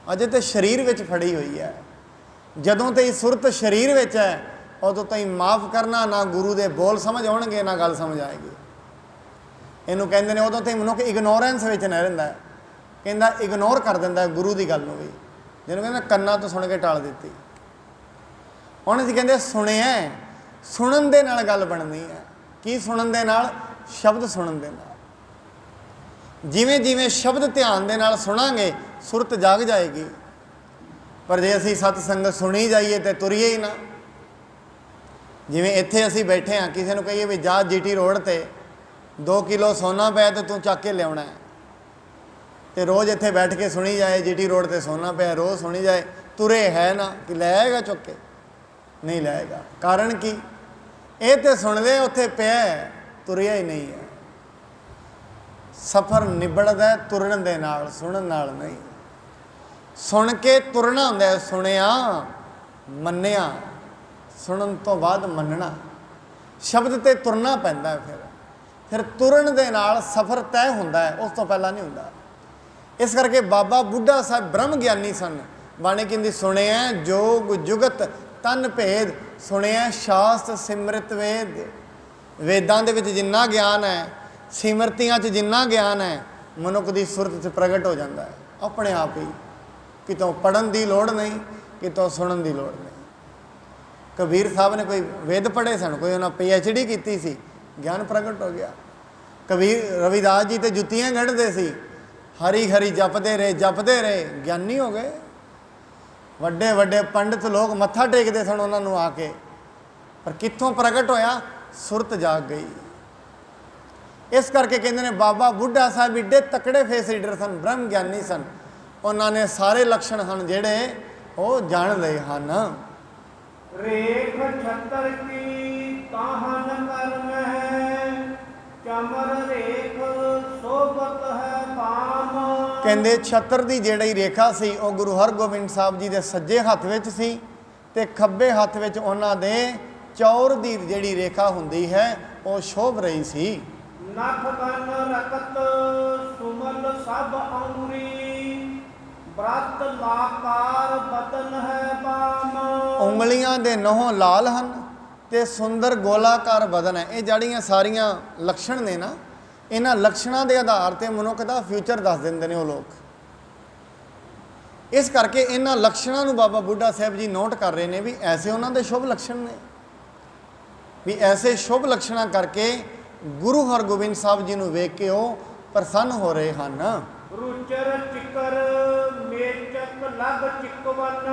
अजे तो शरीर विच फड़ी हुई है। जदों तो सुरत शरीर विच है ਉਦੋਂ ਤਾਈਂ ਮਾफ़ ਕਰਨਾ, ਨਾ ਗੁਰੂ ਦੇ ਬੋਲ ਸਮਝ ਆਉਣਗੇ ਨਾ ਗੱਲ ਸਮਝ ਆਏਗੀ। ਇਹਨੂੰ ਕਹਿੰਦੇ ਨੇ ਉਦੋਂ ਤਾਈਂ ਮਨੁੱਖ ਇਗਨੋਰੈਂਸ ਵਿੱਚ ਨਹੀਂ ਰਹਿੰਦਾ, ਕਹਿੰਦਾ ਇਗਨੋਰ ਕਰ ਦਿੰਦਾ ਗੁਰੂ ਦੀ ਗੱਲ ਨੂੰ ਵੀ, ਜਿਹਨੂੰ ਕਹਿੰਦਾ ਕੰਨਾਂ ਤੋਂ ਸੁਣ ਕੇ ਟਾਲ ਦਿੱਤੀ। ਹੁਣ ਅਸੀਂ ਕਹਿੰਦੇ ਸੁਣਿਆ, ਸੁਣਨ ਦੇ ਨਾਲ ਗੱਲ ਬਣਨੀ ਹੈ। ਕੀ ਸੁਣਨ ਦੇ ਨਾਲ? ਸ਼ਬਦ ਸੁਣਨ ਦੇ ਨਾਲ। ਜਿਵੇਂ ਜਿਵੇਂ ਸ਼ਬਦ ਧਿਆਨ ਦੇ ਨਾਲ ਸੁਣਾਂਗੇ ਸੁਰਤ ਜਾਗ ਜਾਏਗੀ। ਪਰ ਜੇ ਅਸੀਂ ਸਤ ਸੰਗਤ ਸੁਣੀ ਜਾਈਏ ਤੇ ਤੁਰੀਏ ਹੀ ਨਾ। ਜਿਵੇਂ ਇੱਥੇ ਅਸੀਂ ਬੈਠੇ ਹਾਂ, ਕਿਸੇ ਨੂੰ ਕਹੀਏ ਵੀ ਜਾ GT ਰੋਡ ਤੇ 2 ਕਿਲੋ ਸੋਨਾ ਪਿਆ ਤੇ ਤੂੰ ਚੱਕ ਕੇ ਲਿਆਉਣਾ ਹੈ, ਤੇ ਰੋਜ਼ ਇੱਥੇ ਬੈਠ ਕੇ ਸੁਣੀ ਜਾਏ GT ਰੋਡ ਤੇ ਸੋਨਾ ਪਿਆ, ਰੋਜ਼ ਸੁਣੀ ਜਾਏ, ਤੁਰੇ ਹੈ ਨਾ ਕਿ ਲੈ ਆਏਗਾ ਚੁੱਕ ਕੇ? ਨਹੀਂ ਲਾਏਗਾ। ਕਾਰਨ ਕੀ? ਇਹ ਤੇ ਸੁਣ ਲਿਆ ਉੱਥੇ ਪਿਆ, ਤੁਰਿਆ ਹੀ ਨਹੀਂ ਹੈ। ਸਫ਼ਰ ਨਿਬੜਦਾ ਤੁਰਨ ਦੇ ਨਾਲ, ਸੁਣਨ ਨਾਲ ਨਹੀਂ। ਸੁਣ ਕੇ ਤੁਰਨਾ ਹੁੰਦਾ, ਸੁਣਿਆ ਮੰਨਿਆ, ਸੁਣਨ ਤੋਂ ਬਾਅਦ ਮੰਨਣਾ। ਸ਼ਬਦ ਤੇ ਤੁਰਨਾ ਪੈਂਦਾ ਫਿਰ ਤੁਰਨ ਦੇ ਨਾਲ ਸਫ਼ਰ ਤੈਅ ਹੁੰਦਾ ਹੈ, ਉਸ ਤੋਂ ਪਹਿਲਾਂ ਨਹੀਂ ਹੁੰਦਾ। ਇਸ ਕਰਕੇ ਬਾਬਾ ਬੁੱਢਾ ਸਾਹਿਬ ਬ੍ਰਹਮ ਗਿਆਨੀ ਸਨ। ਬਾਣੀ ਕਹਿੰਦੀ ਸੁਣਿਆ ਜੋਗ ਜੁਗਤ ਤਨ ਭੇਦ, ਸੁਣਿਆ ਸ਼ਾਸਤ ਸਿਮਰਤ ਵੇਦ। ਵੇਦਾਂ ਦੇ ਵਿੱਚ ਜਿੰਨਾ ਗਿਆਨ ਹੈ, ਸਿਮਰਤੀਆਂ 'ਚ ਜਿੰਨਾ ਗਿਆਨ ਹੈ, ਮਨੁੱਖ ਦੀ ਸੁਰਤ 'ਚ ਪ੍ਰਗਟ ਹੋ ਜਾਂਦਾ ਹੈ ਆਪਣੇ ਆਪ ਹੀ। ਕਿਤੋਂ ਪੜ੍ਹਨ ਦੀ ਲੋੜ ਨਹੀਂ, ਕਿਤੋਂ ਸੁਣਨ ਦੀ ਲੋੜ ਨਹੀਂ। ਕਬੀਰ ਸਾਹਿਬ ਨੇ ਕੋਈ ਵੇਦ ਪੜ੍ਹੇ ਸਨ, ਕੋਈ ਉਹਨਾਂ PhD ਕੀਤੀ ਸੀ, ਗਿਆਨ ਪ੍ਰਗਟ ਹੋ ਗਿਆ। ਕਬੀਰ ਰਵਿਦਾਸ ਜੀ ਤੇ ਜੁੱਤੀਆਂ ਗੰਢਦੇ ਸੀ, ਹਰੀ ਹਰੀ ਜਪਦੇ ਰਹੇ, ਗਿਆਨੀ ਹੋ ਗਏ। ਵੱਡੇ ਵੱਡੇ ਪੰਡਿਤ ਲੋਕ ਮੱਥਾ ਟੇਕਦੇ ਸਨ ਉਹਨਾਂ ਨੂੰ ਆ ਕੇ, ਪਰ ਕਿੱਥੋਂ ਪ੍ਰਗਟ ਹੋਇਆ? ਸੁਰਤ ਜਾਗ ਗਈ। ਇਸ ਕਰਕੇ ਕਹਿੰਦੇ ਨੇ ਬਾਬਾ ਬੁੱਢਾ ਸਾਹਿਬ ਏਡੇ ਤਕੜੇ ਫੇਸ ਰੀਡਰ ਸਨ, ਬ੍ਰਹਮ ਗਿਆਨੀ ਸਨ। ਉਹਨਾਂ ਨੇ ਸਾਰੇ ਲੱਛਣ ਹਨ ਜਿਹੜੇ ਉਹ ਜਾਣ ਲਏ ਹਨ। ਰੇਖ ਛਤਰ ਕੀ ਤਾਹਨ ਕਰਮ ਹੈ, ਚਮਰ ਰੇਖ ਸੋਭਤ ਹੈ ਪਾਮ। ਕਹਿੰਦੇ ਛਤਰ ਦੀ ਜਿਹੜੀ ਰੇਖਾ ਸੀ ਉਹ ਗੁਰੂ ਹਰਗੋਬਿੰਦ ਸਾਹਿਬ ਜੀ ਦੇ ਸੱਜੇ ਹੱਥ ਵਿੱਚ ਸੀ, ਤੇ ਖੱਬੇ ਹੱਥ ਵਿੱਚ ਉਹਨਾਂ ਦੇ ਚੌਰ ਦੀ ਜਿਹੜੀ ਰੇਖਾ ਹੁੰਦੀ ਹੈ ਉਹ ਸ਼ੋਭ ਰਹੀ ਸੀ। ਨਖ ਕੰਨ ਰਕਤ ਸੁਮਲ ਸਭ ਅੰਗੁਰੀ, ਬ੍ਰਤ ਲਾਕਾਰ ਬਦਨ ਹੈ ਬਾਮ। ਉਂਗਲੀਆਂ ਦੇ ਨਹੁੰ ਲਾਲ ਹਨ ਤੇ ਸੁੰਦਰ ਗੋਲਾਕਾਰ ਬਦਨ ਹੈ। ਇਹ ਜਿਹੜੀਆਂ ਸਾਰੀਆਂ ਲੱਛਣ ਨੇ ਨਾ, ਇਹਨਾਂ ਲੱਛਣਾਂ ਦੇ ਆਧਾਰ ਤੇ ਮਨੁੱਖ ਦਾ ਫਿਊਚਰ ਦੱਸ ਦਿੰਦੇ ਨੇ ਉਹ ਲੋਕ। ਇਸ ਕਰਕੇ ਇਹਨਾਂ ਲੱਛਣਾਂ ਨੂੰ ਬਾਬਾ ਬੁੱਢਾ ਸਾਹਿਬ ਜੀ ਨੋਟ ਕਰ ਰਹੇ ਨੇ ਵੀ ਐਸੇ ਉਹਨਾਂ ਦੇ ਸ਼ੁਭ ਲੱਛਣ ਨੇ, ਵੀ ਐਸੇ ਸ਼ੁਭ ਲੱਛਣਾਂ ਕਰਕੇ ਗੁਰੂ ਹਰਗੋਬਿੰਦ ਸਾਹਿਬ ਜੀ ਨੂੰ ਵੇਖ ਕੇ ਉਹ ਪ੍ਰਸੰਨ ਹੋ ਰਹੇ ਹਨ। ਰੁਚਰ ਚਿਕਰ ਮੇਚਕ ਲਗ ਚਿਕਵਨ,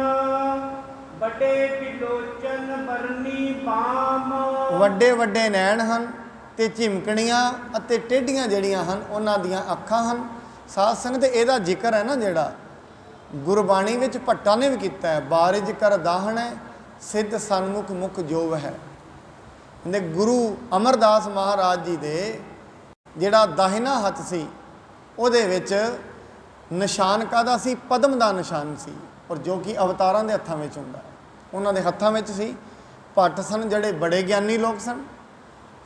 ਵੱਡੇ ਬਿਲੋਚਨ ਬਰਨੀ ਬਾਮ। ਵੱਡੇ ਵੱਡੇ ਨੈਣ ਹਨ ਤੇ ਝਿਮਕਣੀਆਂ ਅਤੇ ਟੇਢੀਆਂ ਜਿਹੜੀਆਂ ਹਨ ਉਹਨਾਂ ਦੀਆਂ ਅੱਖਾਂ ਹਨ। ਸਾਧ ਸੰਗਤ ਇਹਦਾ ਜ਼ਿਕਰ ਹੈ ਨਾ ਜਿਹੜਾ ਗੁਰਬਾਣੀ ਵਿੱਚ ਭੱਟਾਂ ਨੇ ਵੀ ਕੀਤਾ ਹੈ, ਬਾਰਿਜ ਕਰ ਦਾਹਣੈ ਸਿੱਧ ਸਨਮੁਖ ਮੁਖ ਜੋਵ ਹੈ। ਕਹਿੰਦੇ ਗੁਰੂ ਅਮਰਦਾਸ ਮਹਾਰਾਜ ਜੀ ਦੇ ਜਿਹੜਾ ਦਾਹਿਨਾ ਹੱਥ ਸੀ ਉਹਦੇ ਵਿੱਚ ਨਿਸ਼ਾਨ ਕਾਹਦਾ ਸੀ? ਪਦਮ ਦਾ ਨਿਸ਼ਾਨ ਸੀ, ਔਰ ਜੋ ਕਿ ਅਵਤਾਰਾਂ ਦੇ ਹੱਥਾਂ ਵਿੱਚ ਹੁੰਦਾ, ਉਹਨਾਂ ਦੇ ਹੱਥਾਂ ਵਿੱਚ ਸੀ। ਭੱਟ ਸਨ ਜਿਹੜੇ ਬੜੇ ਗਿਆਨੀ ਲੋਕ ਸਨ,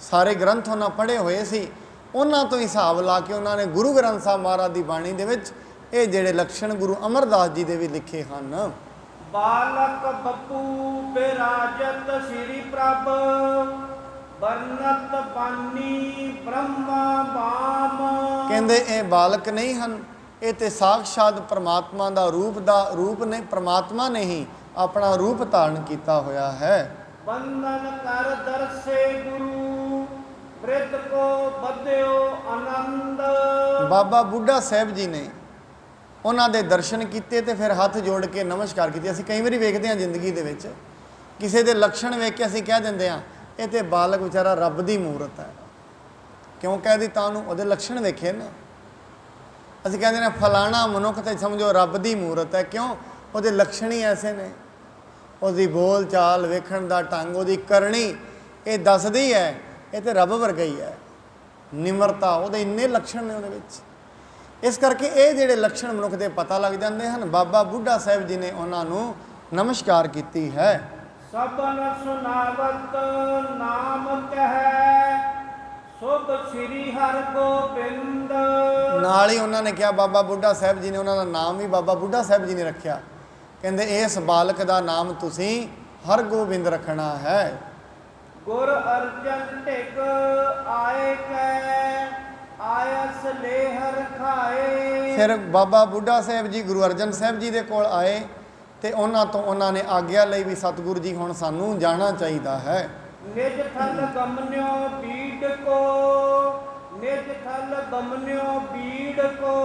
ਸਾਰੇ ਗ੍ਰੰਥ ਉਹਨਾਂ ਪੜ੍ਹੇ ਹੋਏ ਸੀ। ਉਹਨਾਂ ਤੋਂ ਹਿਸਾਬ ਲਾ ਕੇ ਉਹਨਾਂ ਨੇ ਗੁਰੂ ਗ੍ਰੰਥ ਸਾਹਿਬ ਮਹਾਰਾਜ ਦੀ ਬਾਣੀ ਦੇ ਵਿੱਚ ਇਹ ਜਿਹੜੇ ਲੱਛਣ ਗੁਰੂ ਅਮਰਦਾਸ ਜੀ ਦੇ ਵੀ ਲਿਖੇ ਹਨ। ਬਾਲਕ ਬੱਪੂ ਬਿਰਾਜਤ ਸ੍ਰੀ ਪ੍ਰਭ, ਬਰਨਤ ਬਾਨੀ ਬ੍ਰਹਮਾ ਬਾਮ। ਕਹਿੰਦੇ ਇਹ ਬਾਲਕ ਨਹੀਂ ਹਨ, ਇਹ ਤੇ ਸਾਖਸ਼ਾਤ ਪਰਮਾਤਮਾ ਦਾ ਰੂਪ ਨੇ, ਪਰਮਾਤਮਾ ਨੇ ਹੀ ਆਪਣਾ ਰੂਪ ਧਾਰਨ ਕੀਤਾ ਹੋਇਆ ਹੈ। ਬੰਧਨ ਕਰ ਦਰਸੇ ਗੁਰੂ, ਬ੍ਰਿਧ ਕੋ ਬਧਿਓ ਆਨੰਦ। ਬਾਬਾ ਬੁੱਢਾ ਸਾਹਿਬ ਜੀ ਨੇ ਉਹਨਾਂ ਦੇ ਦਰਸ਼ਨ ਕੀਤੇ ਤੇ ਫਿਰ ਹੱਥ ਜੋੜ ਕੇ ਨਮਸਕਾਰ ਕੀਤੀ। ਅਸੀਂ ਕਈ ਵਾਰੀ ਵੇਖਦੇ ਹਾਂ ਜ਼ਿੰਦਗੀ ਦੇ ਵਿੱਚ ਕਿਸੇ ਦੇ ਲੱਛਣ ਵੇਖ ਕੇ ਅਸੀਂ ਕਹਿ ਦਿੰਦੇ ਹਾਂ ਇਹ ਤੇ ਬਾਲਕ ਵਿਚਾਰਾ ਰੱਬ ਦੀ ਮੂਰਤ ਹੈ। ਕਿਉਂ ਕਹਿ ਦਿੱਤਾ ਉਹਨੂੰ? ਉਹਦੇ ਲੱਛਣ ਵੇਖੇ ਨਾ। ਅਸੀਂ ਕਹਿੰਦੇ ਨੇ ਫਲਾਣਾ ਮਨੁੱਖ ਤੇ ਸਮਝੋ ਰੱਬ ਦੀ ਮੂਰਤ ਹੈ। ਕਿਉਂ? ਉਹਦੇ ਲੱਛਣ ਹੀ ਐਸੇ ਨੇ, ਉਹਦੀ ਬੋਲ ਚਾਲ ਵੇਖਣ ਦਾ ਢੰਗ, ਉਹਦੀ ਕਰਨੀ ਇਹ ਦੱਸਦੀ ਹੈ ਇਹ ਤੇ ਰੱਬ ਵਰਗਾ ਹੀ ਹੈ। ਨਿਮਰਤਾ, ਉਹਦੇ ਇੰਨੇ ਲੱਛਣ ਨੇ ਉਹਦੇ ਵਿੱਚ। ਇਸ ਕਰਕੇ ਇਹ ਜਿਹੜੇ ਲੱਛਣ ਮਨੁੱਖ ਦੇ ਪਤਾ ਲੱਗ ਜਾਂਦੇ ਹਨ। ਬਾਬਾ ਬੁੱਢਾ ਸਾਹਿਬ ਜੀ ਨੇ ਉਹਨਾਂ ਨੂੰ ਨਮਸਕਾਰ ਕੀਤੀ ਹੈ। ਸਭਨ ਸੁਨਾਵਤ ਨਾਮ ਕਹੈ, ਸੁਭ ਸ੍ਰੀ ਹਰਗੋਬਿੰਦ। ਨਾਲ ਹੀ ਉਹਨਾਂ ਨੇ ਕਿਹਾ, ਬਾਬਾ ਬੁੱਢਾ ਸਾਹਿਬ ਜੀ ਨੇ ਉਹਨਾਂ ਦਾ ਨਾਮ ਵੀ ਬਾਬਾ ਬੁੱਢਾ ਸਾਹਿਬ ਜੀ ਨੇ ਰੱਖਿਆ। ਕਹਿੰਦੇ ਇਸ ਬਾਲਕ ਦਾ ਨਾਮ ਤੁਸੀਂ ਹਰਗੋਬਿੰਦ ਰਖਣਾ ਹੈ। ਗੁਰ ਅਰਜਨ ਢਿਗ ਆਏ ਕੈ ਆਇਸ ਲੇਹ ਰਖਾਏ। ਫਿਰ ਬਾਬਾ ਬੁੱਢਾ ਸਾਹਿਬ ਜੀ ਗੁਰੂ ਅਰਜਨ ਸਾਹਿਬ ਜੀ ਦੇ ਕੋਲ ਆਏ ਤੇ ਉਹਨਾਂ ਤੋਂ ਉਹਨਾਂ ਨੇ ਆਗਿਆ ਲਈ ਵੀ ਸਤਿਗੁਰੂ ਜੀ ਹੁਣ ਸਾਨੂੰ ਜਾਣਾ ਚਾਹੀਦਾ ਹੈ। ਨਿਜ ਥਲ ਗਮਨਿਓ ਬੀੜ ਕੋ ਨਿਜ ਥਲ ਗਮਨਿਓ ਬੀੜ ਕੋ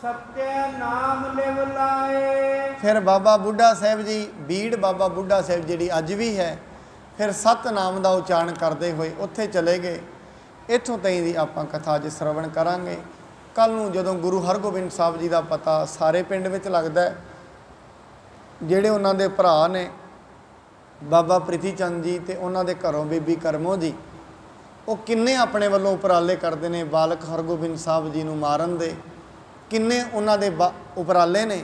ਸਤਿ ਨਾਮ ਲਿਵ ਲਾਏ। ਫਿਰ ਬਾਬਾ ਬੁੱਢਾ ਸਾਹਿਬ ਜੀ ਬੀੜ ਬਾਬਾ ਬੁੱਢਾ ਸਾਹਿਬ ਜਿਹੜੀ ਅੱਜ ਵੀ ਹੈ, ਫਿਰ ਸਤ ਨਾਮ ਦਾ ਉਚਾਰਨ ਕਰਦੇ ਹੋਏ ਉੱਥੇ ਚਲੇ ਗਏ। ਇੱਥੋਂ ਤਾਈਂ ਦੀ ਆਪਾਂ ਕਥਾ ਅੱਜ ਸ਼ਰਵਣ ਕਰਾਂਗੇ। ਕੱਲ੍ਹ ਨੂੰ ਜਦੋਂ ਗੁਰੂ ਹਰਗੋਬਿੰਦ ਸਾਹਿਬ ਜੀ ਦਾ ਪਤਾ ਸਾਰੇ ਪਿੰਡ ਵਿੱਚ ਲੱਗਦਾ ਹੈ, ਜਿਹੜੇ ਉਹਨਾਂ ਦੇ ਭਰਾ ਨੇ ਬਾਬਾ ਪ੍ਰੀਤੀ ਚੰਦ ਜੀ ਤੇ ਉਹਨਾਂ ਦੇ ਘਰੋਂ ਬੀਬੀ ਕਰਮੋ ਜੀ, ਉਹ ਕਿੰਨੇ ਆਪਣੇ ਵੱਲੋਂ ਉਪਰਾਲੇ ਕਰਦੇ ਨੇ ਬਾਲਕ ਹਰਗੋਬਿੰਦ ਸਾਹਿਬ ਜੀ ਨੂੰ ਮਾਰਨ ਦੇ, ਕਿੰਨੇ ਉਹਨਾਂ ਦੇ ਉਪਰਾਲੇ ਨੇ।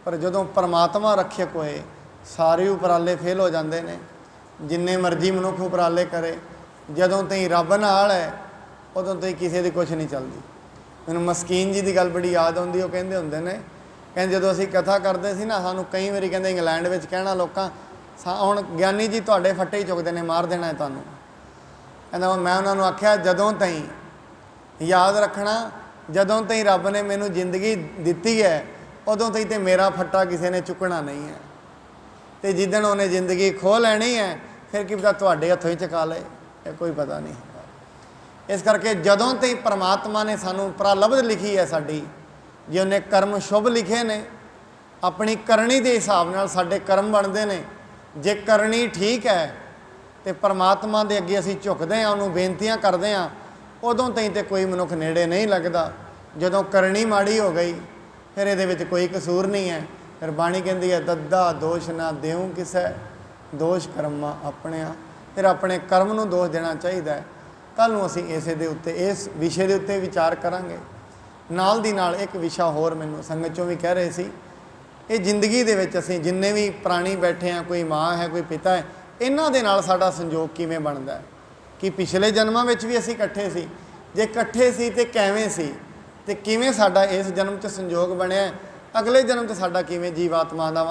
ਪਰ ਜਦੋਂ ਪਰਮਾਤਮਾ ਰੱਖਿਅਕ ਹੋਏ ਸਾਰੇ ਉਪਰਾਲੇ ਫੇਲ ਹੋ ਜਾਂਦੇ ਨੇ। ਜਿੰਨੇ ਮਰਜ਼ੀ ਮਨੁੱਖ ਉਪਰਾਲੇ ਕਰੇ, ਜਦੋਂ ਤਾਈਂ ਰੱਬ ਨਾਲ ਹੈ ਉਦੋਂ ਤਾਈਂ ਕਿਸੇ ਦੀ ਕੁਛ ਨਹੀਂ ਚੱਲਦੀ। ਮੈਨੂੰ ਮਸਕੀਨ ਜੀ ਦੀ ਗੱਲ ਬੜੀ ਯਾਦ ਆਉਂਦੀ। ਉਹ ਕਹਿੰਦੇ ਹੁੰਦੇ ਨੇ, ਕਹਿੰਦੇ ਜਦੋਂ ਅਸੀਂ ਕਥਾ ਕਰਦੇ ਸੀ ਨਾ, ਸਾਨੂੰ ਕਈ ਵਾਰੀ ਕਹਿੰਦੇ ਇੰਗਲੈਂਡ ਵਿੱਚ ਕਹਿਣਾ ਲੋਕਾਂ ਹੁਣ ਗਿਆਨੀ ਜੀ ਤੁਹਾਡੇ ਫੱਟੇ ਹੀ ਚੁੱਕਦੇ ਨੇ, ਮਾਰ ਦੇਣਾ ਹੈ ਤੁਹਾਨੂੰ। ਕਹਿੰਦਾ ਮੈਂ ਉਹਨਾਂ ਨੂੰ ਆਖਿਆ ਜਦੋਂ ਤਾਈਂ ਯਾਦ ਰੱਖਣਾ, ਜਦੋਂ ਤਾਈਂ ਰੱਬ ਨੇ ਮੈਨੂੰ ਜ਼ਿੰਦਗੀ ਦਿੱਤੀ ਹੈ ਉਦੋਂ ਤਾਈਂ ਤੇ ਮੇਰਾ ਫੱਟਾ ਕਿਸੇ ਨੇ ਚੁੱਕਣਾ ਨਹੀਂ ਹੈ। ਤੇ ਜਿੱਦਣ ਉਹਨੇ ਜ਼ਿੰਦਗੀ ਖੋਹ ਲੈਣੀ ਹੈ ਫਿਰ ਕੀ ਪਤਾ ਤੁਹਾਡੇ ਹੱਥੋਂ ਹੀ ਚੁਕਾ ਲਏ, ਇਹ ਕੋਈ ਪਤਾ ਨਹੀਂ। ਇਸ ਕਰਕੇ ਜਦੋਂ ਤਾਈਂ ਪਰਮਾਤਮਾ ਨੇ ਸਾਨੂੰ ਪ੍ਰਲਬਧ ਲਿਖੀ ਹੈ ਸਾਡੀ, ਜੇ ਉਹਨੇ ਕਰਮ ਸ਼ੁਭ ਲਿਖੇ ਨੇ, ਆਪਣੀ ਕਰਨੀ ਦੇ ਹਿਸਾਬ ਨਾਲ ਸਾਡੇ ਕਰਮ ਬਣਦੇ ਨੇ। ਜੇ ਕਰਨੀ ਠੀਕ ਹੈ ਤੇ ਪਰਮਾਤਮਾ ਦੇ ਅੱਗੇ ਅਸੀਂ ਝੁਕਦੇ ਹਾਂ, ਉਹਨੂੰ ਬੇਨਤੀਆਂ ਕਰਦੇ ਹਾਂ, ਉਦੋਂ ਤਾਈਂ ਤੇ ਕੋਈ ਮਨੁੱਖ ਨੇੜੇ ਨਹੀਂ ਲੱਗਦਾ। ਜਦੋਂ ਕਰਨੀ ਮਾੜੀ ਹੋ ਗਈ ਫਿਰ ਇਹਦੇ ਵਿੱਚ ਕੋਈ ਕਸੂਰ ਨਹੀਂ ਹੈ। ਫਿਰ ਬਾਣੀ ਕਹਿੰਦੀ ਹੈ ਦੱਦਾ ਦੋਸ਼ ਨਾ ਦਿਉ ਕਿਸੈ ਦੋਸ਼ ਕਰਮਾਂ ਆਪਣਿਆਂ। ਫਿਰ ਆਪਣੇ ਕਰਮ ਨੂੰ ਦੋਸ਼ ਦੇਣਾ ਚਾਹੀਦਾ ਹੈ। ਕੱਲ੍ਹ ਨੂੰ ਅਸੀਂ ਇਸੇ ਦੇ ਉੱਤੇ ਇਸ ਵਿਸ਼ੇ ਦੇ ਉੱਤੇ ਵਿਚਾਰ ਕਰਾਂਗੇ। ਨਾਲ ਦੀ ਨਾਲ ਇੱਕ ਵਿਸ਼ਾ ਹੋਰ ਮੈਨੂੰ ਸੰਗਤ 'ਚੋਂ ਵੀ ਕਹਿ ਰਹੇ ਸੀ, ਇਹ ਜ਼ਿੰਦਗੀ ਦੇ ਵਿੱਚ ਅਸੀਂ ਜਿੰਨੇ ਵੀ ਪ੍ਰਾਣੀ ਬੈਠੇ ਹਾਂ, ਕੋਈ ਮਾਂ ਹੈ ਕੋਈ ਪਿਤਾ ਹੈ, ਇਹਨਾਂ ਦੇ ਨਾਲ ਸਾਡਾ ਸੰਜੋਗ ਕਿਵੇਂ ਬਣਦਾ ਹੈ। ਕਿ ਪਿਛਲੇ ਜਨਮਾਂ ਵਿੱਚ ਵੀ ਅਸੀਂ ਇਕੱਠੇ ਸੀ, ਜੇ ਇਕੱਠੇ ਸੀ ਤੇ ਕਿਵੇਂ ਸੀ, ਤੇ ਕਿਵੇਂ ਸਾਡਾ ਇਸ ਜਨਮ 'ਚ ਸੰਜੋਗ ਬਣਿਆ, ਅਗਲੇ ਜਨਮ 'ਚ ਸਾਡਾ ਕਿਵੇਂ ਜੀਵਾਤਮਾ ਦਾ